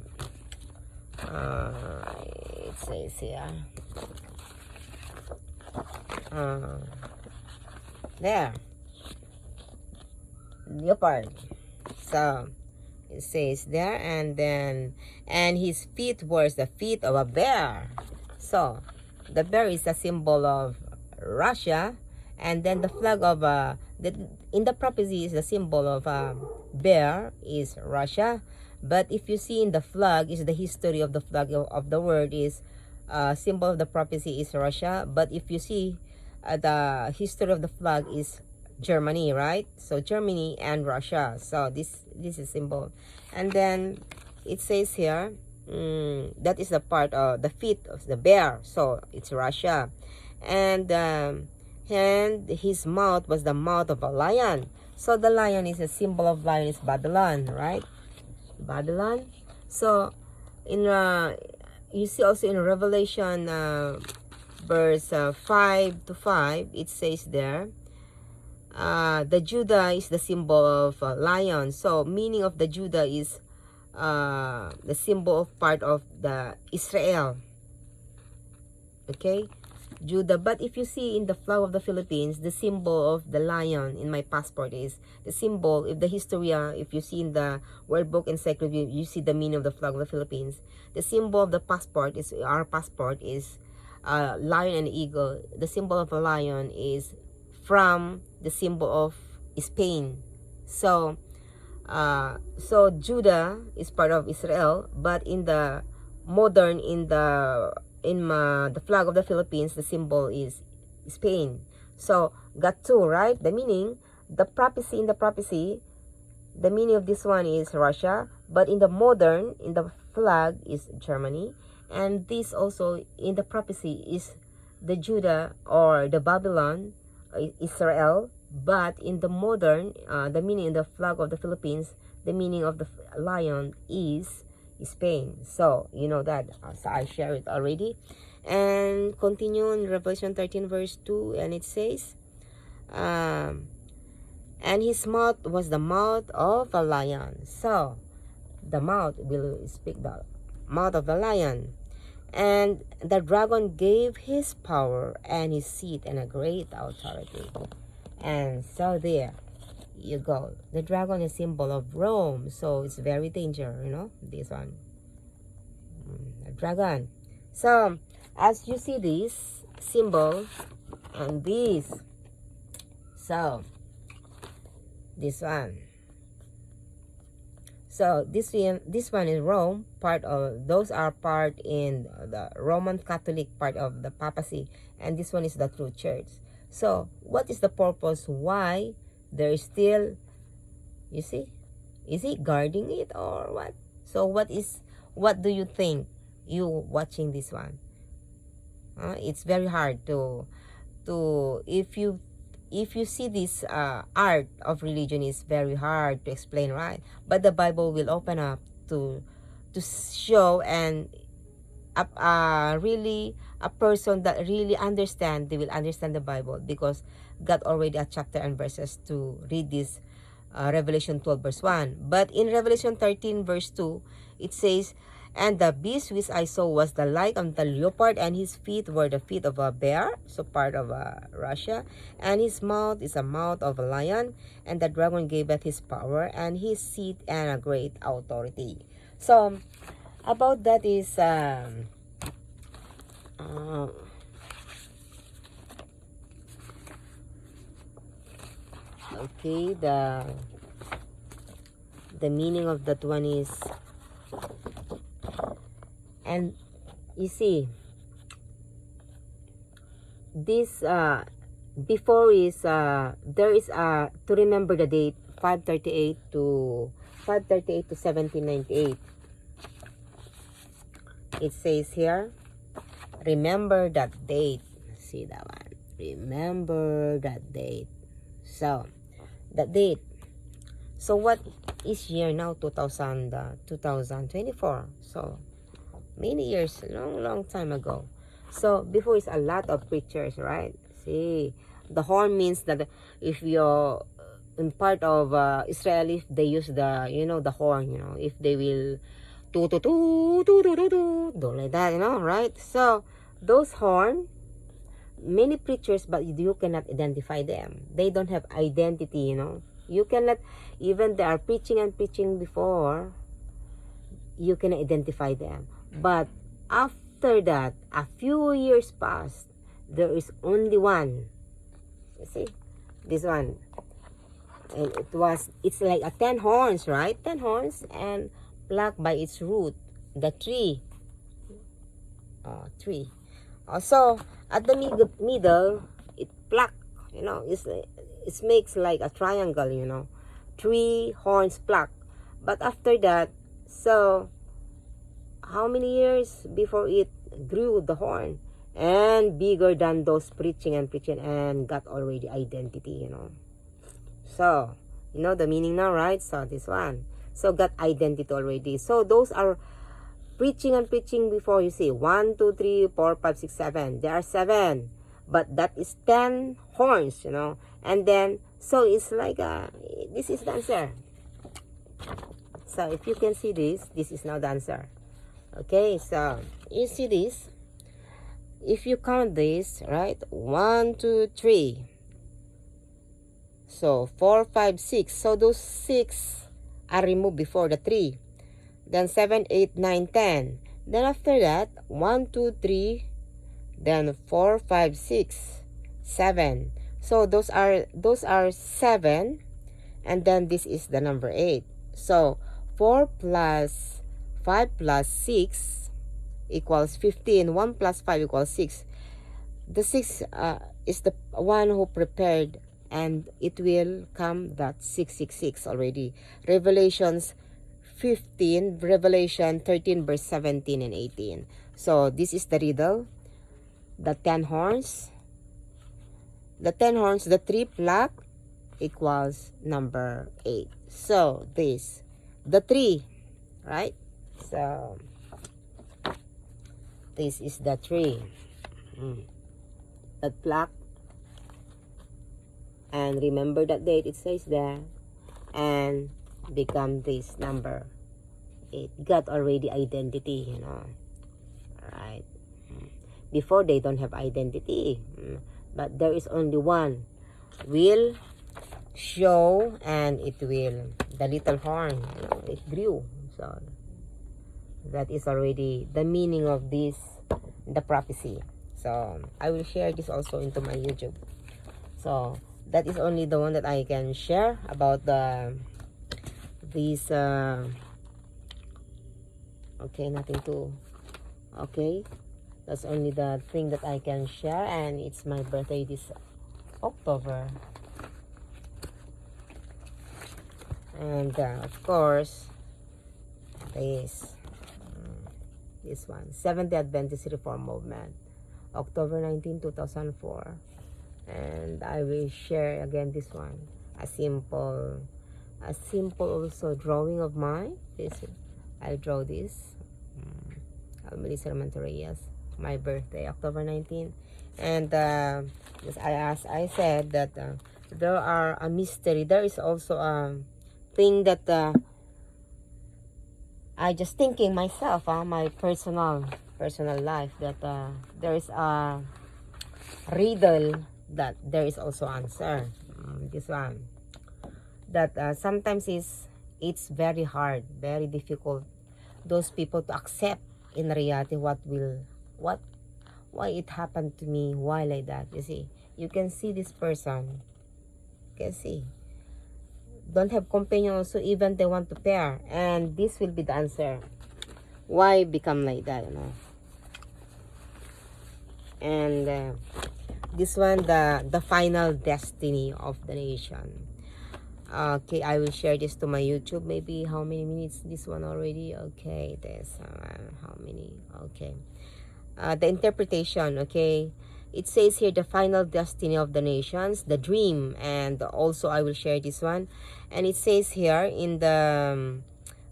It says here, there, leopard. So it says there, and then, and his feet were the feet of a bear. So the bear is a symbol of Russia, and then the flag of in the prophecy is the symbol of bear is Russia. But if you see in the flag, is the history of the flag of the word is symbol of the prophecy is Russia. But if you see the history of the flag is Germany, right? So Germany and Russia. So this is symbol, and then it says here, that is the part of the feet of the bear. So it's Russia, and his mouth was the mouth of a lion. So the lion is a symbol of lion is Babylon, right? Babylon. So in you see also in Revelation verse 5 to 5, it says there, the Judah is the symbol of lion. So meaning of the Judah is the symbol of part of the Israel. Okay, Judah. But if you see in the flag of the Philippines, the symbol of the lion in my passport is the symbol. If the history, if you see in the World Book Encyclopedia, you see the meaning of the flag of the Philippines. The symbol of the passport is, our passport is lion and eagle. The symbol of a lion is from the symbol of Spain. So so Judah is part of Israel, but in the modern, in the flag of the Philippines, the symbol is Spain. So got two, right? The meaning, the prophecy, in the prophecy, the meaning of this one is Russia, but in the modern, in the flag is Germany, and this also in the prophecy is the Judah or the Babylon, Israel. But in the modern, the meaning in the flag of the Philippines, the meaning of the lion is Spain. So you know that, so I share it already. And continue in Revelation 13 verse 2, and it says, and his mouth was the mouth of a lion. So the mouth will speak, the mouth of the lion. And the dragon gave his power and his seat and a great authority. And so there you go. The dragon is symbol of Rome, so it's very dangerous, you know, this one, the dragon. So as you see this symbol and this, so this one, so this one is Rome, part of, those are part in the Roman Catholic part of the papacy, and this one is the true church. So what is the purpose why there is still, you see, is he guarding it or what? So what do you think you watching this one. It's very hard to if you see this art of religion is very hard to explain, right? But the Bible will open up to show, and really a person that really understand, they will understand the Bible, because God already a chapter and verses to read this Revelation 12 verse 1. But in Revelation 13 verse 2, it says, and the beast which I saw was the like of the leopard, and his feet were the feet of a bear, so part of Russia, and his mouth is a mouth of a lion, and the dragon gaveth his power and his seat and a great authority. So about that is okay, the meaning of that one is, and you see this before is there is to remember the date 538 to 1798. It says here, remember that date. See that one, remember that date. So that date, so what is year now? 2024. So many years, long time ago. So before is a lot of preachers, right? See, the horn means that if you're in part of Israel, if they use the the horn, if they will do like that, right? So those horn, many preachers, but you cannot identify them. They don't have identity, you cannot, even they are preaching and preaching before, you can identify them. But after that, a few years passed, there is only one. You see this one, and it's like a 10 horns, right? 10 horns, and plucked by its root, the tree. Tree. Also at the middle, it plucked, it makes like a triangle, 3 horns plucked. But after that, so how many years before it grew the horn and bigger than those preaching and got already identity, So the meaning now, right? So this one, so got identity already. So those are preaching and preaching before. You see 1 2 3 4 5 6 7, there are 7, but that is 10 horns, and then so it's like this is the answer. So if you can see this is now the answer. Okay, so you see this, if you count this, right? 1 2 3, so 4 5 6, so those 6 are removed before the 3, then 7 8 9 10, then after that 1 2 3, then 4 5 6 7, so those are 7, and then this is the number 8. So 4 plus 5 plus 6 equals 15. 1 plus 5 equals 6. The 6 is the one who prepared, and it will come that 666 already. Revelation 13 verse 17 and 18. So this is the riddle. The 10 horns. The 10 horns, the 3 plucked equals number 8. So this, the 3, right? So this is the 3 that plucked, and remember that date, it says there, and become this number 8. Got already identity, right? Before they don't have identity, but there is only one will show, and it will, the little horn, it grew. So that is already the meaning of this, the prophecy. So I will share this also into my YouTube. So that is only the one that I can share about these okay, nothing to, okay, that's only the thing that I can share, and it's my birthday this October. And of course this this one. Seventh-day Adventist Reform Movement, October 19, 2004. And I will share again this one. A simple also drawing of mine. I draw this. Melissa Reyes, my birthday, October 19. And as I said that there are a mystery. There is also a thing that I just thinking myself, my personal life, that there is a riddle that there is also answer. This one that sometimes it's very hard, very difficult those people to accept in reality why it happened to me, why like that. You see, you can see this person, you can see don't have companion also, even they want to pair, and this will be the answer why become like that, you know. And this one, the final destiny of the nation. Okay, I will share this to my YouTube. Maybe how many minutes this one already? Okay, there's how many? Okay, the interpretation. Okay, it says here the final destiny of the nations, the dream, and also I will share this one. And it says here in the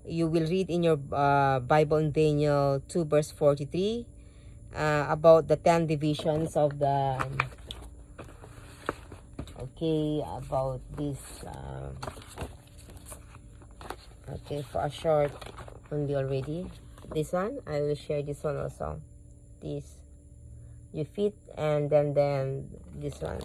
you will read in your Bible in Daniel 2 verse 43 about the 10 divisions of the okay, about this okay, for a short only already. This one I will share, this one also, this you fit, and then this one,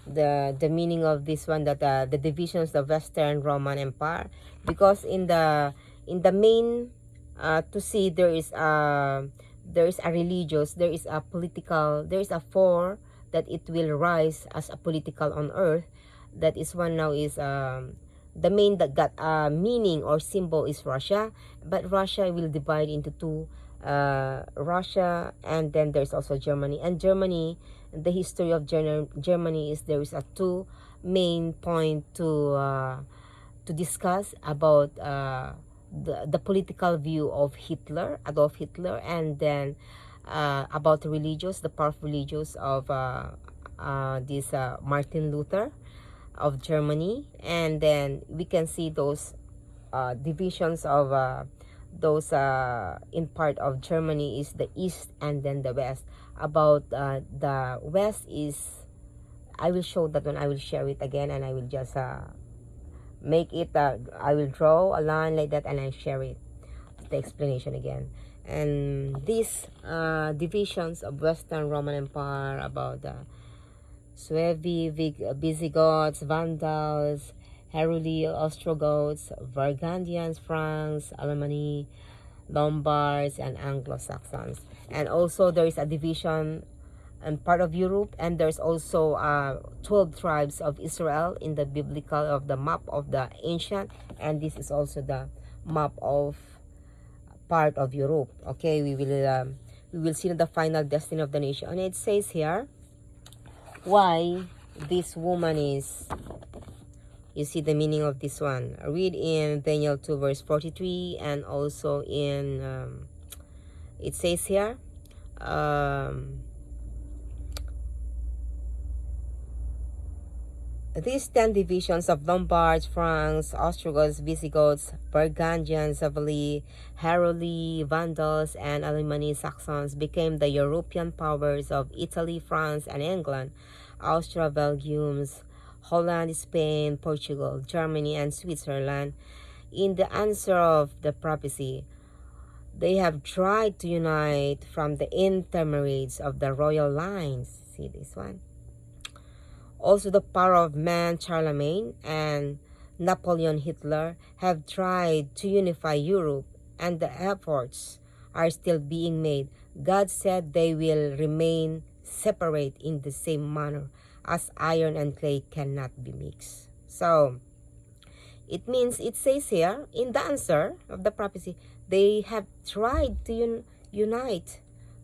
the meaning of this one, that the divisions of Western Roman Empire, because in the main to see there is a religious, there is a political, there is a four that it will rise as a political on earth. That is one now is the main that got a meaning or symbol is Russia, but Russia will divide into two, Russia, and then there's also Germany. And Germany, the history of Germany is there is a two main point to discuss about the political view of Hitler, Adolf Hitler, and then about the religious, the powerful religious of this Martin Luther of Germany. And then we can see those divisions of those in part of Germany is the East and then the West. About the West is, I will show that one, I will share it again, and I will just make it, I will draw a line like that and I share it, the explanation again. And these divisions of Western Roman Empire about the Suevi, Visigoths, Vandals, Heruli, Ostrogoths, Burgundians, Franks, Alemanni, Lombards, and Anglo-Saxons. And also there is a division in part of Europe, and there's also 12 tribes of Israel in the biblical of the map of the ancient, and this is also the map of part of Europe. Okay, we will see the final destiny of the nation. And it says here why this woman is, you see the meaning of this one. Read in Daniel 2 verse 43, and also in it says here these 10 divisions of Lombards, Franks, Ostrogoths, Visigoths, Burgundians, Savali, Heruli, Vandals, and Alemanni Saxons became the European powers of Italy, France, and England, Austria, Belgium, Holland, Spain, Portugal, Germany, and Switzerland. In the answer of the prophecy, they have tried to unite from the intermarriage of the royal lines. See this one? Also, the power of man Charlemagne and Napoleon Hitler have tried to unify Europe, and the efforts are still being made. God said they will remain separate in the same manner as iron and clay cannot be mixed. So, it means, it says here, in the answer of the prophecy, they have tried to unite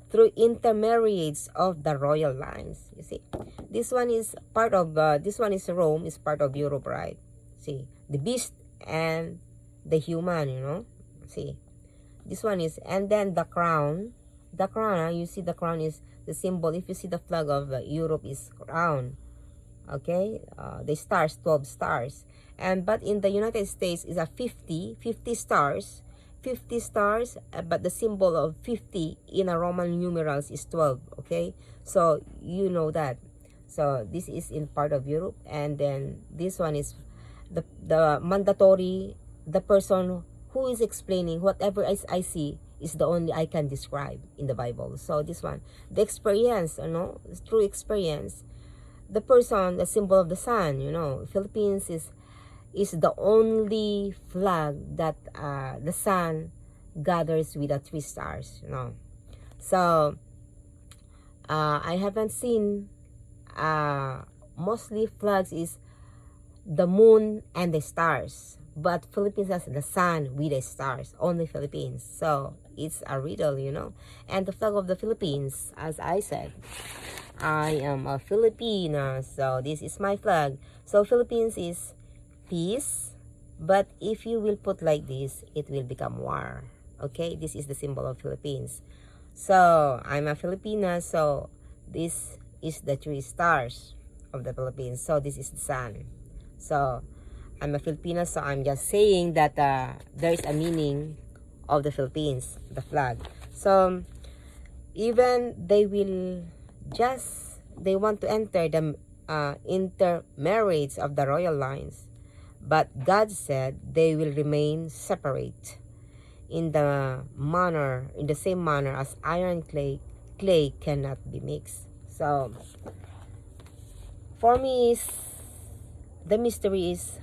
through intermarriage of the royal lines. You see, this one is part of this one is Rome, is part of Europe, right? See, the beast and the human, you know. See, This one is, and then the crown. The crown, you see the crown is the symbol. If you see the flag of Europe is crown. Okay, the stars, 12 stars. And but in the United States is a 50 stars. 50 stars, but the symbol of 50 in a Roman numerals is 12. Okay, so you know that. So this is in part of Europe, and then this one is the mandatory. The person who is explaining whatever I see is the only I can describe in the Bible. So this one, the experience, through experience, the person, the symbol of the sun, Philippines is the only flag that the sun gathers with the 3 stars, So I haven't seen mostly flags is the moon and the stars, but Philippines has the sun with the stars, only Philippines. So it's a riddle, And the flag of the Philippines, as I said, I am a Filipina, so this is my flag. So Philippines is peace, but if you will put like this, it will become war. Okay, this is the symbol of Philippines. So I'm a Filipina, so this is the 3 stars of the Philippines. So this is the sun. So I'm a Filipina, so I'm just saying that there is a meaning of the Philippines, the flag. So even they want to enter the intermarriage of the royal lines, but God said they will remain separate in the same manner as iron clay cannot be mixed. So for me, the mystery is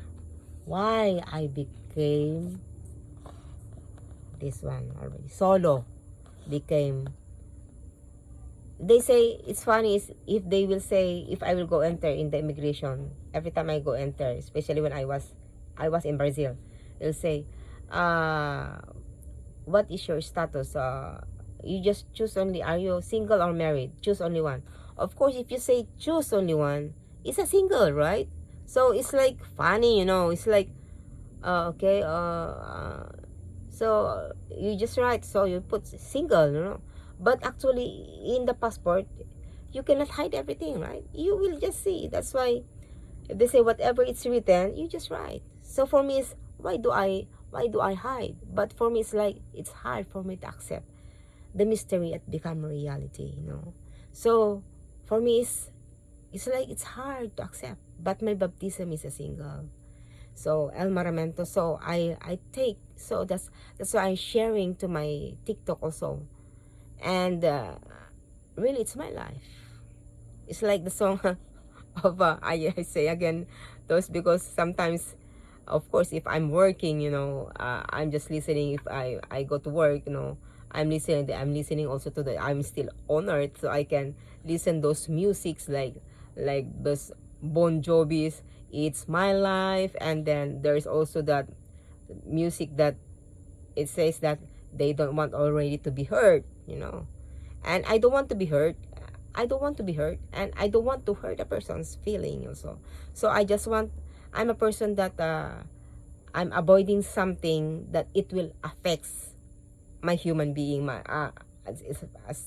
why I became this one already. Solo became. They say it's funny is if they will say if I will go enter in the immigration, every time I go enter, especially when I was in Brazil, they'll say, what is your status? You just choose only, are you single or married? Choose only one. Of course, if you say choose only one, it's a single, right? So it's like funny, it's like okay, so you just write, so you put single, but actually in the passport you cannot hide everything, right? You will just see. That's why if they say whatever it's written, you just write. So for me, it's why do I hide? But for me, it's like it's hard for me to accept the mystery and become a reality, So for me, it's like it's hard to accept. But my baptism is a single. So El Maramento. So I take. So that's why I'm sharing to my TikTok also. And really, it's my life. It's like the song of I say again those, because sometimes, of course, if I'm working, I'm just listening. If I go to work, I'm listening also to I'm still on earth, so I can listen those musics like those Bon Jovi's It's My Life, and then there's also that music that it says that they don't want already to be hurt, and I don't want to be hurt. And I don't want to hurt a person's feeling also. So I'm a person that I'm avoiding something that it will affect my human being,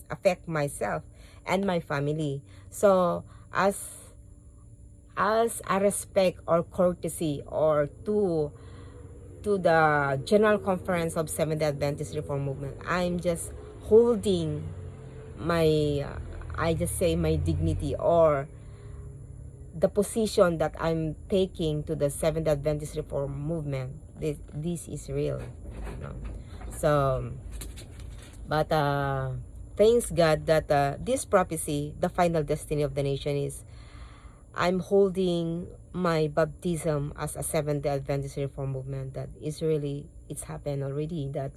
affect myself and my family. So as a respect or courtesy or to the General Conference of Seventh-day Adventist Reform Movement, I'm just holding my I just say my dignity or the position that I'm taking to the Seventh-day Adventist Reform Movement. This is real, So, but thanks God that this prophecy, the final destiny of the nation, is I'm holding my baptism as a Seventh-day Adventist Reform Movement. That is really, it's happened already. That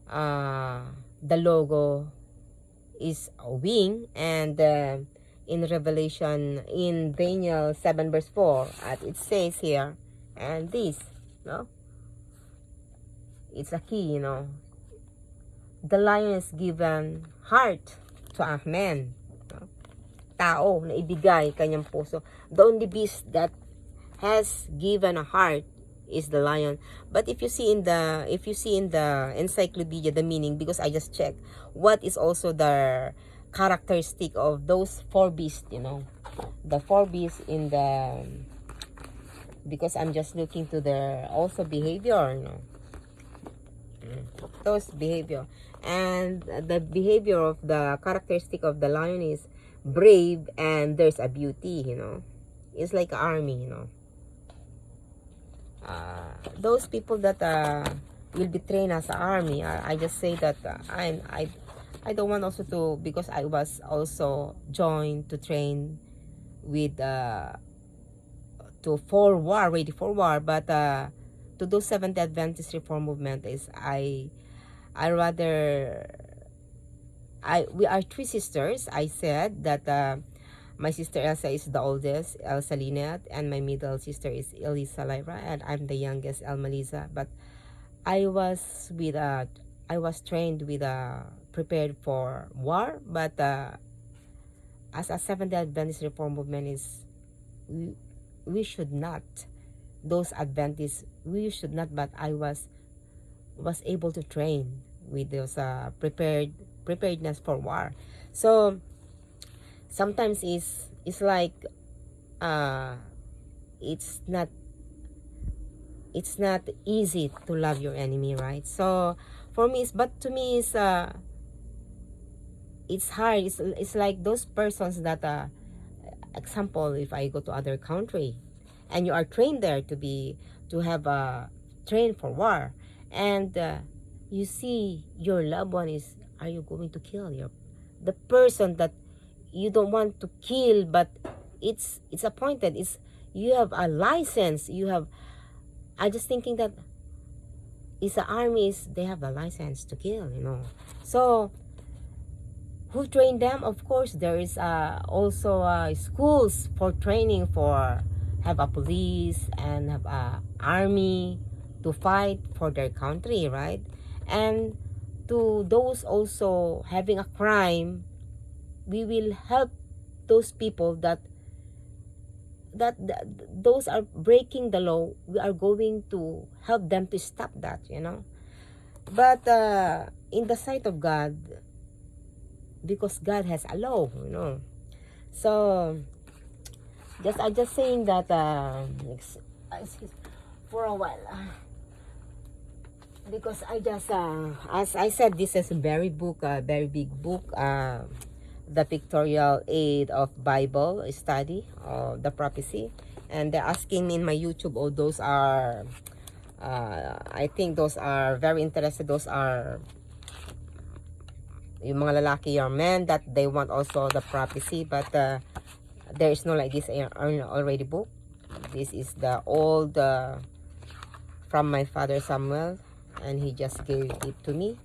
the logo is a wing, and in Revelation, in Daniel 7 verse 4, it says here, and this, it's a key, the lion is given heart to a man, tao na ibigay kanyang puso. The only beast that has given a heart is the lion. But if you see in the encyclopedia the meaning, because I just checked what is also the characteristic of those four beasts, the four beasts in the, because I'm just looking to their also behavior, those behavior. And the behavior of the characteristic of the lion is brave, and there's a beauty, it's like an army, those people that will be trained as an army. I just say that I don't want also to, because I was also joined to train with to for war, ready for war. But to do Seventh Adventist Reform Movement is I rather, we are three sisters. I said that my sister Elsa is the oldest, Elsa Lynette, and my middle sister is Elisa Lyra, and I'm the youngest, Elma Lisa. But I was trained with prepared for war. But as a Seventh Adventist Reform Movement is, we should not, those Adventists, we should not. But I was able to train with those preparedness for war. So sometimes it's like it's not easy to love your enemy, right? So for me, but to me it's hard. It's like those persons that example, if I go to other country and you are trained there to have trained for war, and you see your loved one is, are you going to kill the person that you don't want to kill, but it's appointed, it's, you have a license, you have, I just thinking that it's the armies, they have a license to kill, So who trained them? Of course, there is also schools for training, for have a police and have a army to fight for their country, right? And to those also having a crime, we will help those people that those are breaking the law. We are going to help them to stop that, But in the sight of God, because God has a law, So I'm just saying that for a while, because I just as I said, this is a very big book, the pictorial aid of Bible study, the prophecy. And they're asking me in my YouTube, those are I think those are very interested. Those are yung mga lalaki or men that they want also the prophecy. But there is no like this already book. This is the old from my father Samuel, and he just gave it to me,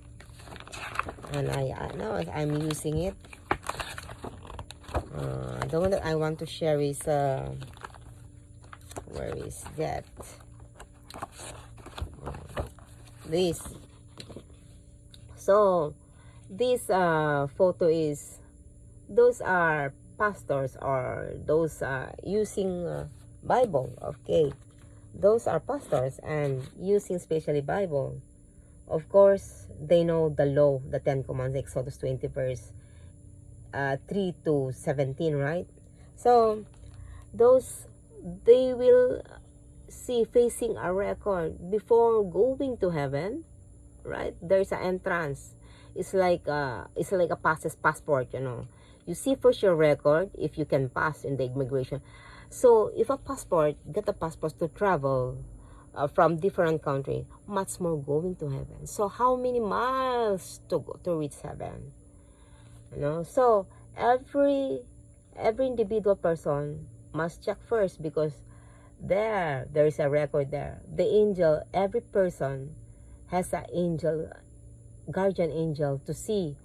and I know I'm using it. The one that I want to share is where is that? This. So this photo is, those are pastors, or those using Bible. Okay, those are pastors and using especially Bible. Of course, they know the law, the 10 Commands, Exodus 20 verse 3 to 17, right? So those, they will see facing a record before going to heaven, right? There's an entrance. It's like a passport, You see first your record if you can pass in the immigration. So if a passport, get a passport to travel from different country, much more going to heaven. So how many miles to go to reach heaven? So every individual person must check first, because there is a record there. The angel, every person has an angel, guardian angel, to see,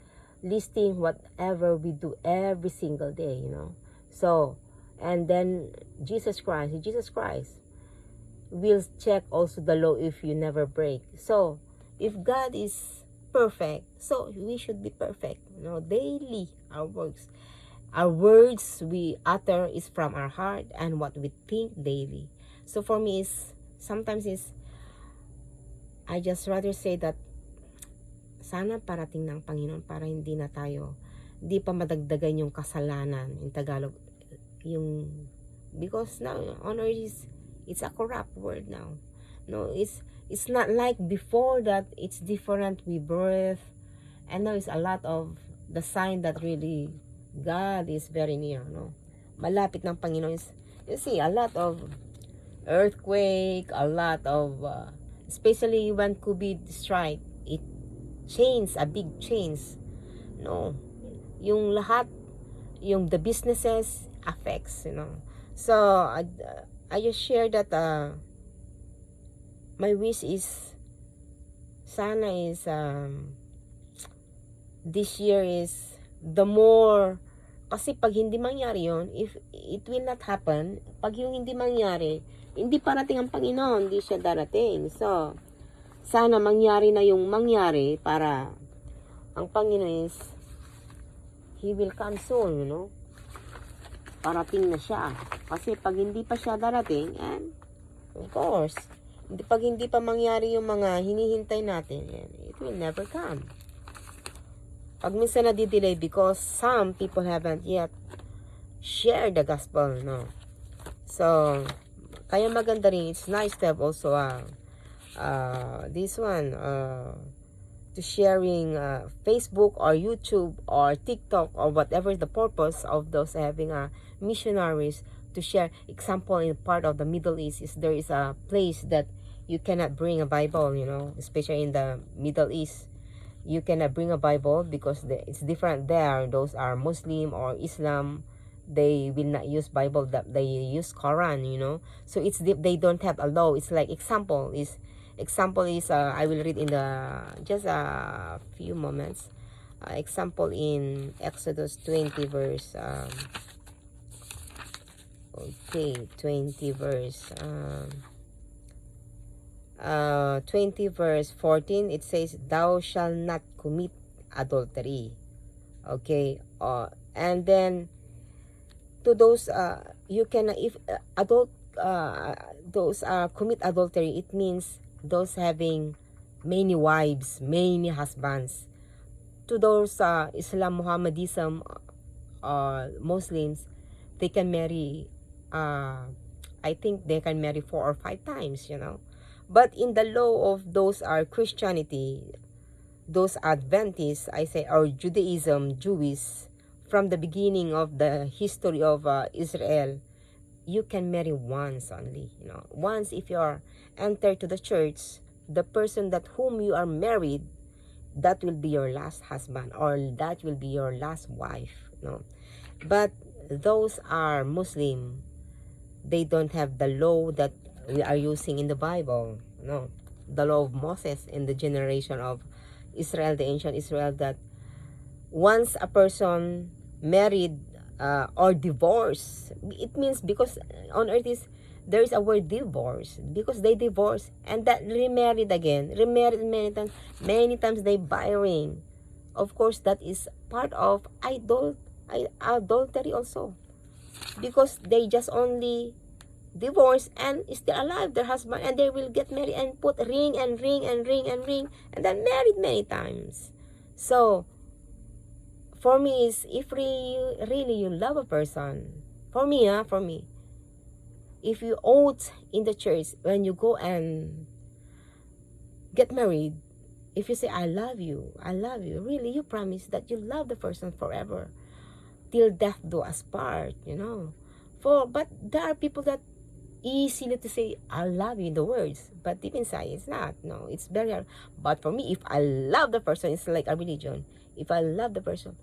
listing whatever we do every single day, So, and then Jesus Christ will check also the law if you never break. So if God is perfect, so we should be perfect, daily. Our words we utter is from our heart, and what we think daily. So for me, is sometimes I just rather say that sana parating ng Panginoon para hindi pa madagdagan yung kasalanan in Tagalog, yung because now on earth it's a corrupt world now. No, it's not like before that it's different with birth, and now it's a lot of the sign that really God is very near, no? Malapit ng Panginoon is, you see, a lot of earthquake, a lot of especially when COVID strike, it changed, a big change, no? Yung lahat, yung the businesses affects, you know. So I just share that my wish is sana is this year is the more, kasi pag hindi mangyari yun, if it will not happen, pag yung hindi mangyari, hindi parating ang Panginoon, hindi siya darating. So sana mangyari na yung mangyari para ang Panginoon is He will come soon, you know. Parating na siya. Kasi pag hindi pa siya darating, and of course, pag hindi pa mangyari yung mga hinihintay natin, it will never come. Pag minsan na-delay because some people haven't yet shared the gospel, no. So, kaya maganda rin, it's nice to have also this one, to sharing Facebook or YouTube or TikTok or whatever the purpose of those having missionaries to share. Example, in part of the Middle East is there is a place that you cannot bring a Bible, you know, especially in the Middle East. You cannot bring a Bible because it's different there. Those are Muslim or Islam. They will not use Bible, that they use Quran, you know. So they don't have a law. It's like example is I will read in just a few moments. Example in Exodus 20 verse 20 verse 14, it says, "Thou shalt not commit adultery." Okay, and then to those you can, if those commit adultery, it means those having many wives, many husbands. To those Islam, Mohammedanism, Muslims, they can marry, I think they can marry 4 or 5 times, you know. But in the law of those are Christianity, those Adventists, I say, or Judaism, Jewish, from the beginning of the history of Israel, you can marry once only, you know. Once, if you are enter to the church, the person that whom you are married, that will be your last husband or that will be your last wife, you know. But those are Muslim, they don't have the law that we are using in the Bible, no. The law of Moses in the generation of Israel, the ancient Israel, that once a person married or divorced, it means, because on earth there is a word divorce, because they divorced and that remarried many times they buy a ring. Of course, that is part of adultery also, because they just only divorced and still alive, their husband, and they will get married and put ring and ring and ring and ring and then married many times. So for me is, if really you love a person, for me, if you oath in the church when you go and get married, if you say I love you, really you promise that you love the person forever, till death do us part, you know. But there are people that easily to say I love you in the words, but deep inside it's not. No, it's very hard. But for me, if I love the person, it's like a religion. If I love the person,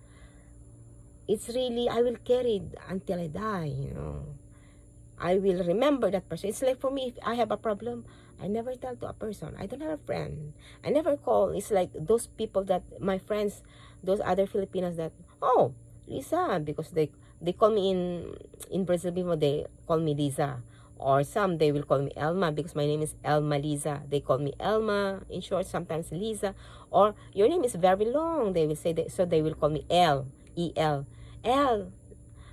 it's really, I will carry it until I die, you know. I will remember that person. It's like for me, if I have a problem, I never tell to a person. I don't have a friend. I never call. It's like those people that, my friends, those other Filipinas that, oh, Lisa, because they call me in Brazil before, they call me Lisa. Or some, they will call me Elma, because my name is Elma Lisa. They call me Elma, in short, sometimes Lisa. Or, your name is very long, they will say, so they will call me L, E-L. L,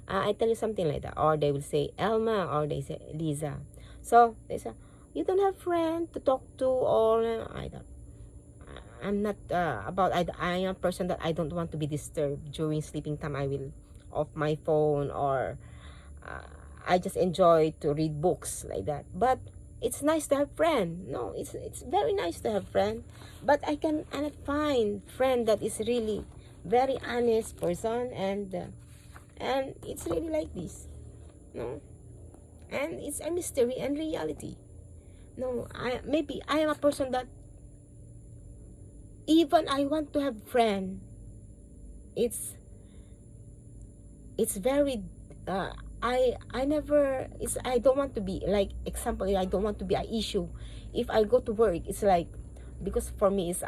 I tell you something like that. Or they will say Elma, or they say Lisa. So, they say, You don't have friend to talk to, or I don't. I'm not I am a person that I don't want to be disturbed during sleeping time. I will off my phone, or uh, I just enjoy to read books like that. But it's nice to have friend. No, it's very nice to have friend. But I cannot find friend that is really very honest person, and it's really like this. No, and it's a mystery and reality. No, maybe I am a person that even I want to have friend. It's very I never I don't want to be like, example, I don't want to be an issue if I go to work. It's like, because for me it's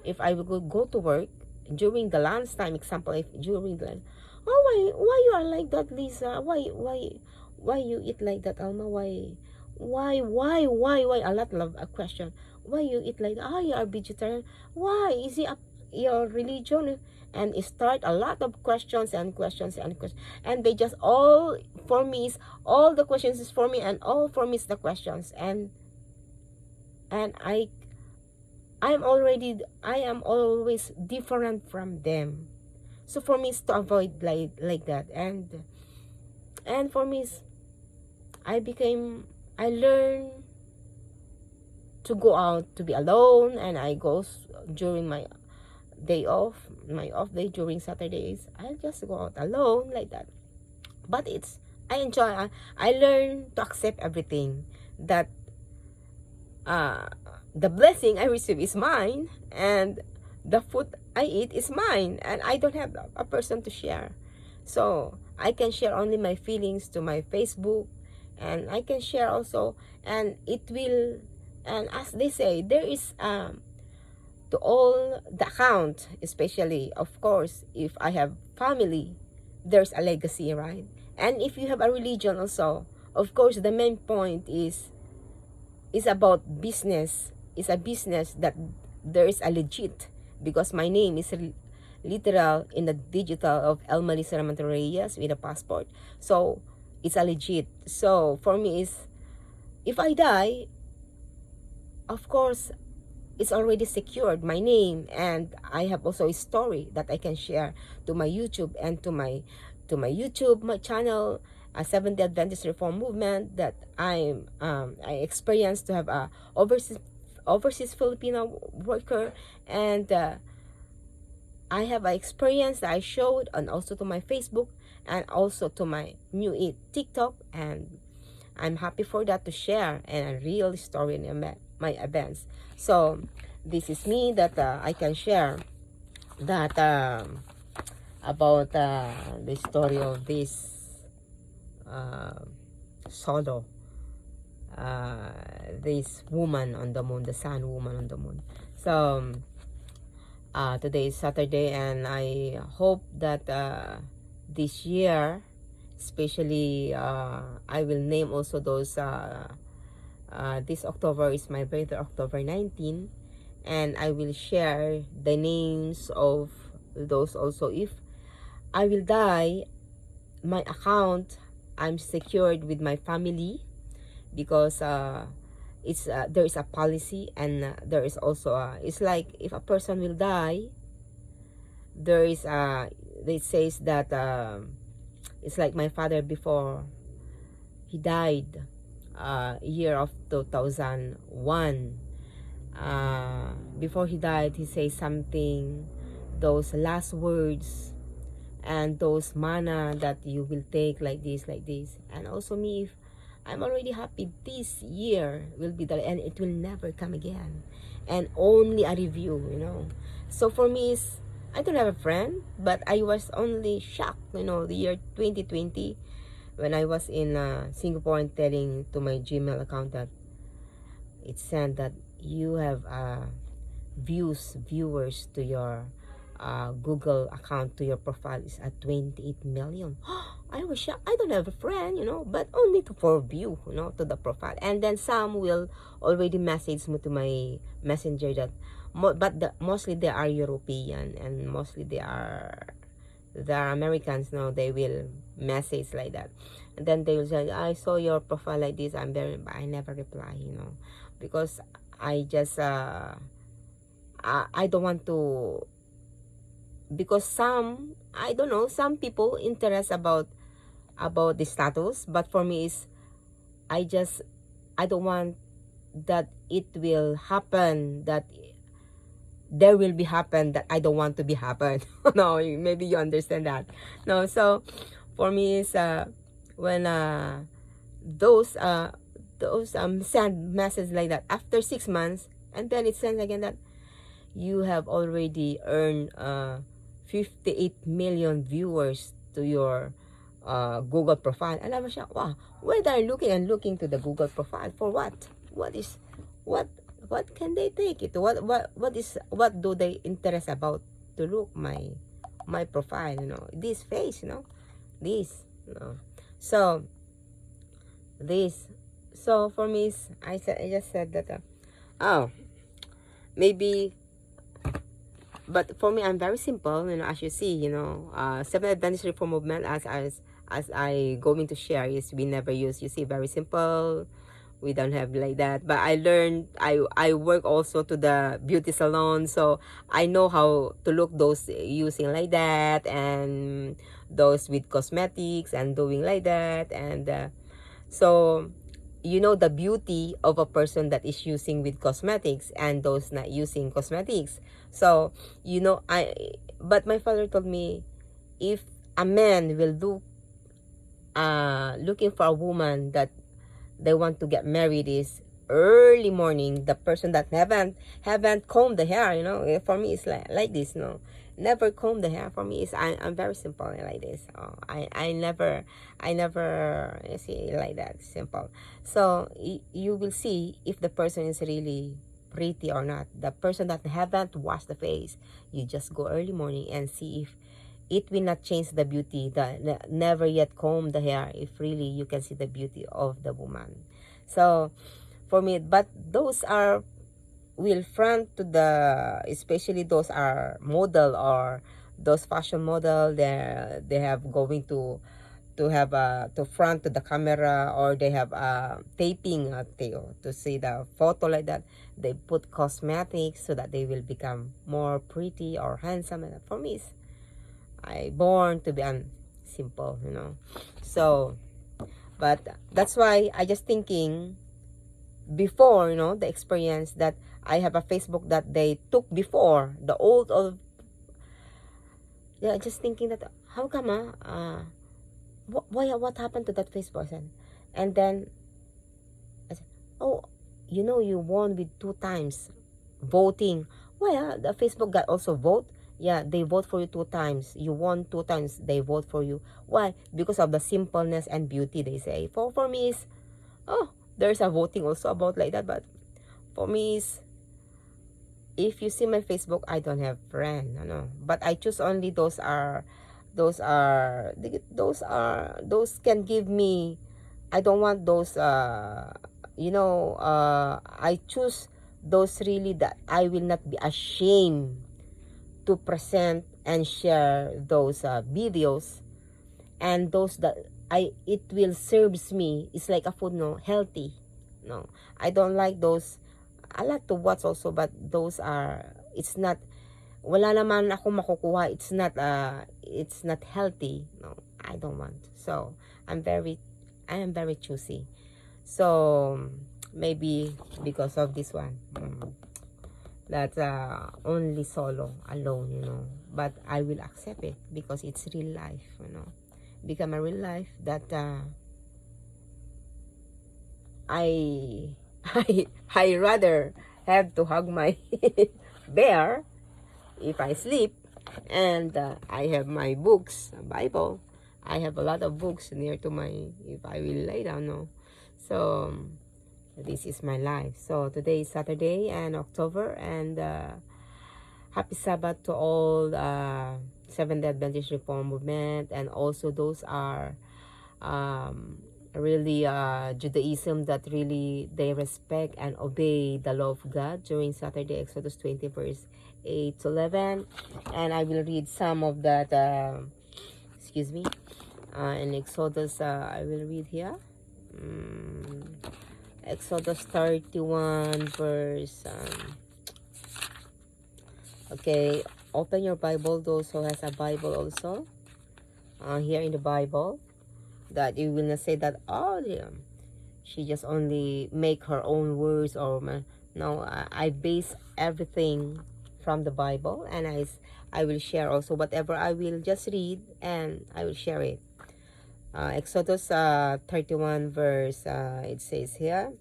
if I will go to work during the lunch time, example, if during the lunch, oh, why you are like that, Lisa? Why you eat like that, Alma? Why a lot of a question. Why you eat like that? Ah, you are vegetarian. Why is it your religion? And it start a lot of questions and questions and questions, and they just all for me is all the questions is for me, and all for me is the questions, and I am always different from them. So for me it's to avoid like that, and for me is I learn to go out to be alone, and I go during my off day during Saturdays. I'll just go out alone like that. But I enjoy. I learn to accept everything, that the blessing I receive is mine, and the food I eat is mine, and I don't have a person to share. So I can share only my feelings to my Facebook, and I can share also, and it will, and as they say, there is to all the account, especially of course if I have family, there's a legacy, right? And if you have a religion also, of course the main point is about business. It's a business that there is a legit, because my name is literal in the digital of El Melissa Reyes with a passport, so it's a legit. So for me is, if I die, of course it's already secured my name, and I have also a story that I can share to my YouTube, and to my YouTube, my channel, Seventh-day Adventist Reform Movement, that I experienced to have a overseas Filipino worker, and I have an experience that I showed, and also to my Facebook, and also to my new TikTok, and I'm happy for that to share, and a real story in my events. So this is me that I can share that about the story of this solo, this woman on the moon, the sun woman on the moon. So today is Saturday, and I hope that this year, especially I will name also those this October is my birthday, October 19, and I will share the names of those also. If I will die, my account, I'm secured with my family, because it's there is a policy, and there is also it's like, if a person will die, there is it says that it's like my father before he died, year of 2001, before he died, he says something, those last words, and those manna that you will take like this, and also me, if I'm already happy, this year will be the, and it will never come again, and only a review. So for me is, I don't have a friend, but I was only shocked, the year 2020, when I was in Singapore, and telling to my Gmail account that it said that you have viewers to your Google account, to your profile is at 28 million. I was shocked. I don't have a friend, but only for view, to the profile. And then some will already message me to my messenger that, but mostly they are European, and mostly they are the Americans, no, they will message like that, and then they will say, I saw your profile like this, I never reply, because I just I don't want to, because some, I don't know, some people interest about the status, but for me is, I don't want that it will happen, that there will be happen that I don't want to be happen. No, maybe you understand that. No, so for me is when those send message like that after 6 months, and then it sends again that you have already earned 58 million viewers to your Google profile. And I was like, wow, where they are looking to the Google profile for what? What can they take it? What do they interest about to look my profile? This face, this, So this, so for me, I just said that, oh, maybe. But for me, I'm very simple, as you see, Seventh Adventist Reform Movement, as I going to share, is we never use, you see, very simple. We don't have like that. But I learned, I work also to the beauty salon, so I know how to look those using like that, and those with cosmetics and doing like that, and so the beauty of a person that is using with cosmetics and those not using cosmetics. So but my father told me, if a man will looking for a woman that they want to get married, is early morning, the person that haven't combed the hair, for me it's like this, never comb the hair. For me is, I'm very simple like this. I never you see like that, simple. So you will see if the person is really pretty or not. The person that haven't washed the face, you just go early morning and see if it will not change the beauty, never yet comb the hair, if really you can see the beauty of the woman. So for me, but those are will front to the, especially those are model, or those fashion model, they have going to have to front to the camera, or they have taping to see the photo like that. They put cosmetics so that they will become more pretty or handsome. And for me, I born to be simple, So, but that's why I just thinking before, the experience that I have a Facebook that they took before, the old, yeah, just thinking that, how come, what happened to that Facebook? And then I said, oh, you won with 2 times voting. Why, the Facebook got also vote? Yeah, they vote for you 2 times. You won 2 times, they vote for you. Why? Because of the simpleness and beauty, they say. For me is, oh, there's a voting also about like that. But for me is, if you see my Facebook, I don't have friend, but I choose only those can give me. I don't want those I choose those really that I will not be ashamed to present and share those videos, and those that it will serves me. It's like a food, healthy. I don't like those. I like to watch also, but those are, it's not, wala naman ako makukuha. It's not healthy. No, I don't want. So I am very choosy. So maybe because of this one, that's only solo, alone, but I will accept it because it's real life, become a real life that I rather have to hug my bear if I sleep, and I have my books, Bible. I have a lot of books near to my, if I will lay down, So this is my life. So today is Saturday and October, and happy Sabbath to all Seventh Adventist Reform Movement, and also those are really Judaism that really they respect and obey the law of God during Saturday, Exodus 20 verse 8 to 11. And I will read some of that excuse me. In Exodus, I will read here. Exodus 31 verse, okay, open your Bible, those who has a Bible also, here in the Bible, that you will not say that, oh, yeah, she just only make her own words, or no, I base everything from the Bible, and I will share also whatever I will just read, and I will share it. Exodus 31 verse, it says here,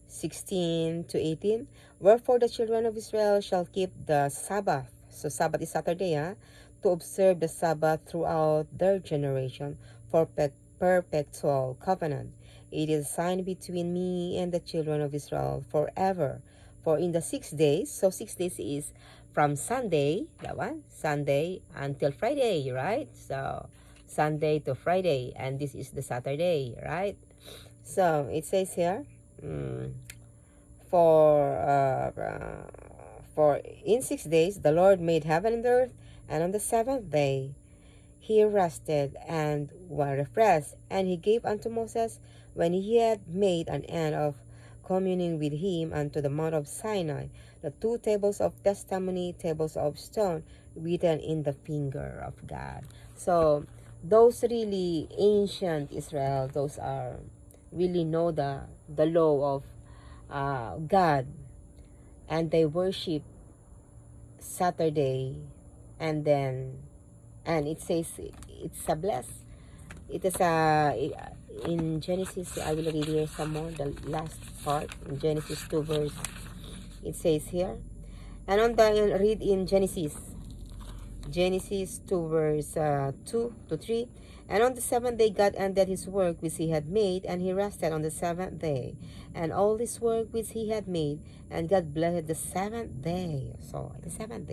16 to 18. Wherefore the children of Israel shall keep the Sabbath. So Sabbath is Saturday, to observe the Sabbath throughout their generation for perpetual covenant. It is a sign between me and the children of Israel forever. For in the 6 days, so 6 days is from Sunday, that one, Sunday until Friday, right? So Sunday to Friday, and this is the Saturday, right? So it says here, for in 6 days the Lord made heaven and earth, and on the seventh day he rested and was refreshed. And he gave unto Moses, when he had made an end of communing with him, unto the Mount of Sinai, the 2 tables of testimony, tables of stone, written in the finger of God. So those really ancient Israel, those are really know the law of God, and they worship Saturday, and it says it's a bless. It is in Genesis, I will read here some more, the last part, in Genesis 2 verse, it says here, and on the read in Genesis 2 verse 2 to 3. And on the 7th day God ended his work which he had made, and he rested on the 7th day, and all his work which he had made, and God blessed the 7th day. So the 7th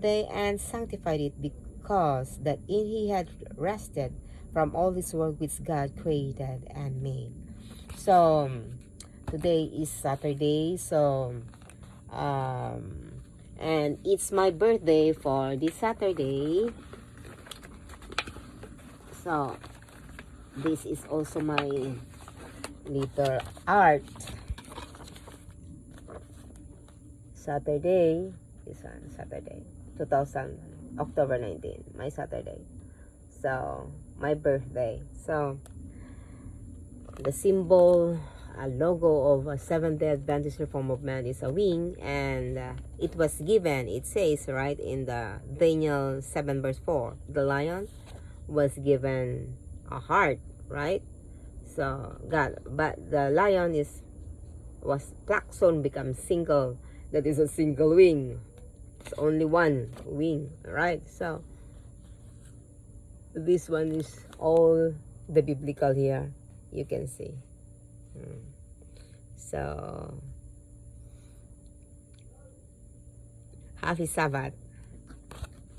day, and sanctified it, because that in he had rested from all his work which God created and made. So today is Saturday, so and it's my birthday for this Saturday. So this is also my little art. Saturday, this one, Saturday, 2000, October 19, my Saturday. So my birthday. So the symbol, a logo of a Seventh-day Adventist Reform Movement is a wing, and it was given, it says right in the Daniel 7 verse 4, the lion was given a heart, right? So God, but the lion was plucked, soon become single. That is a single wing. It's only one wing, right? So this one is all the biblical here, you can see. So happy Sabbath.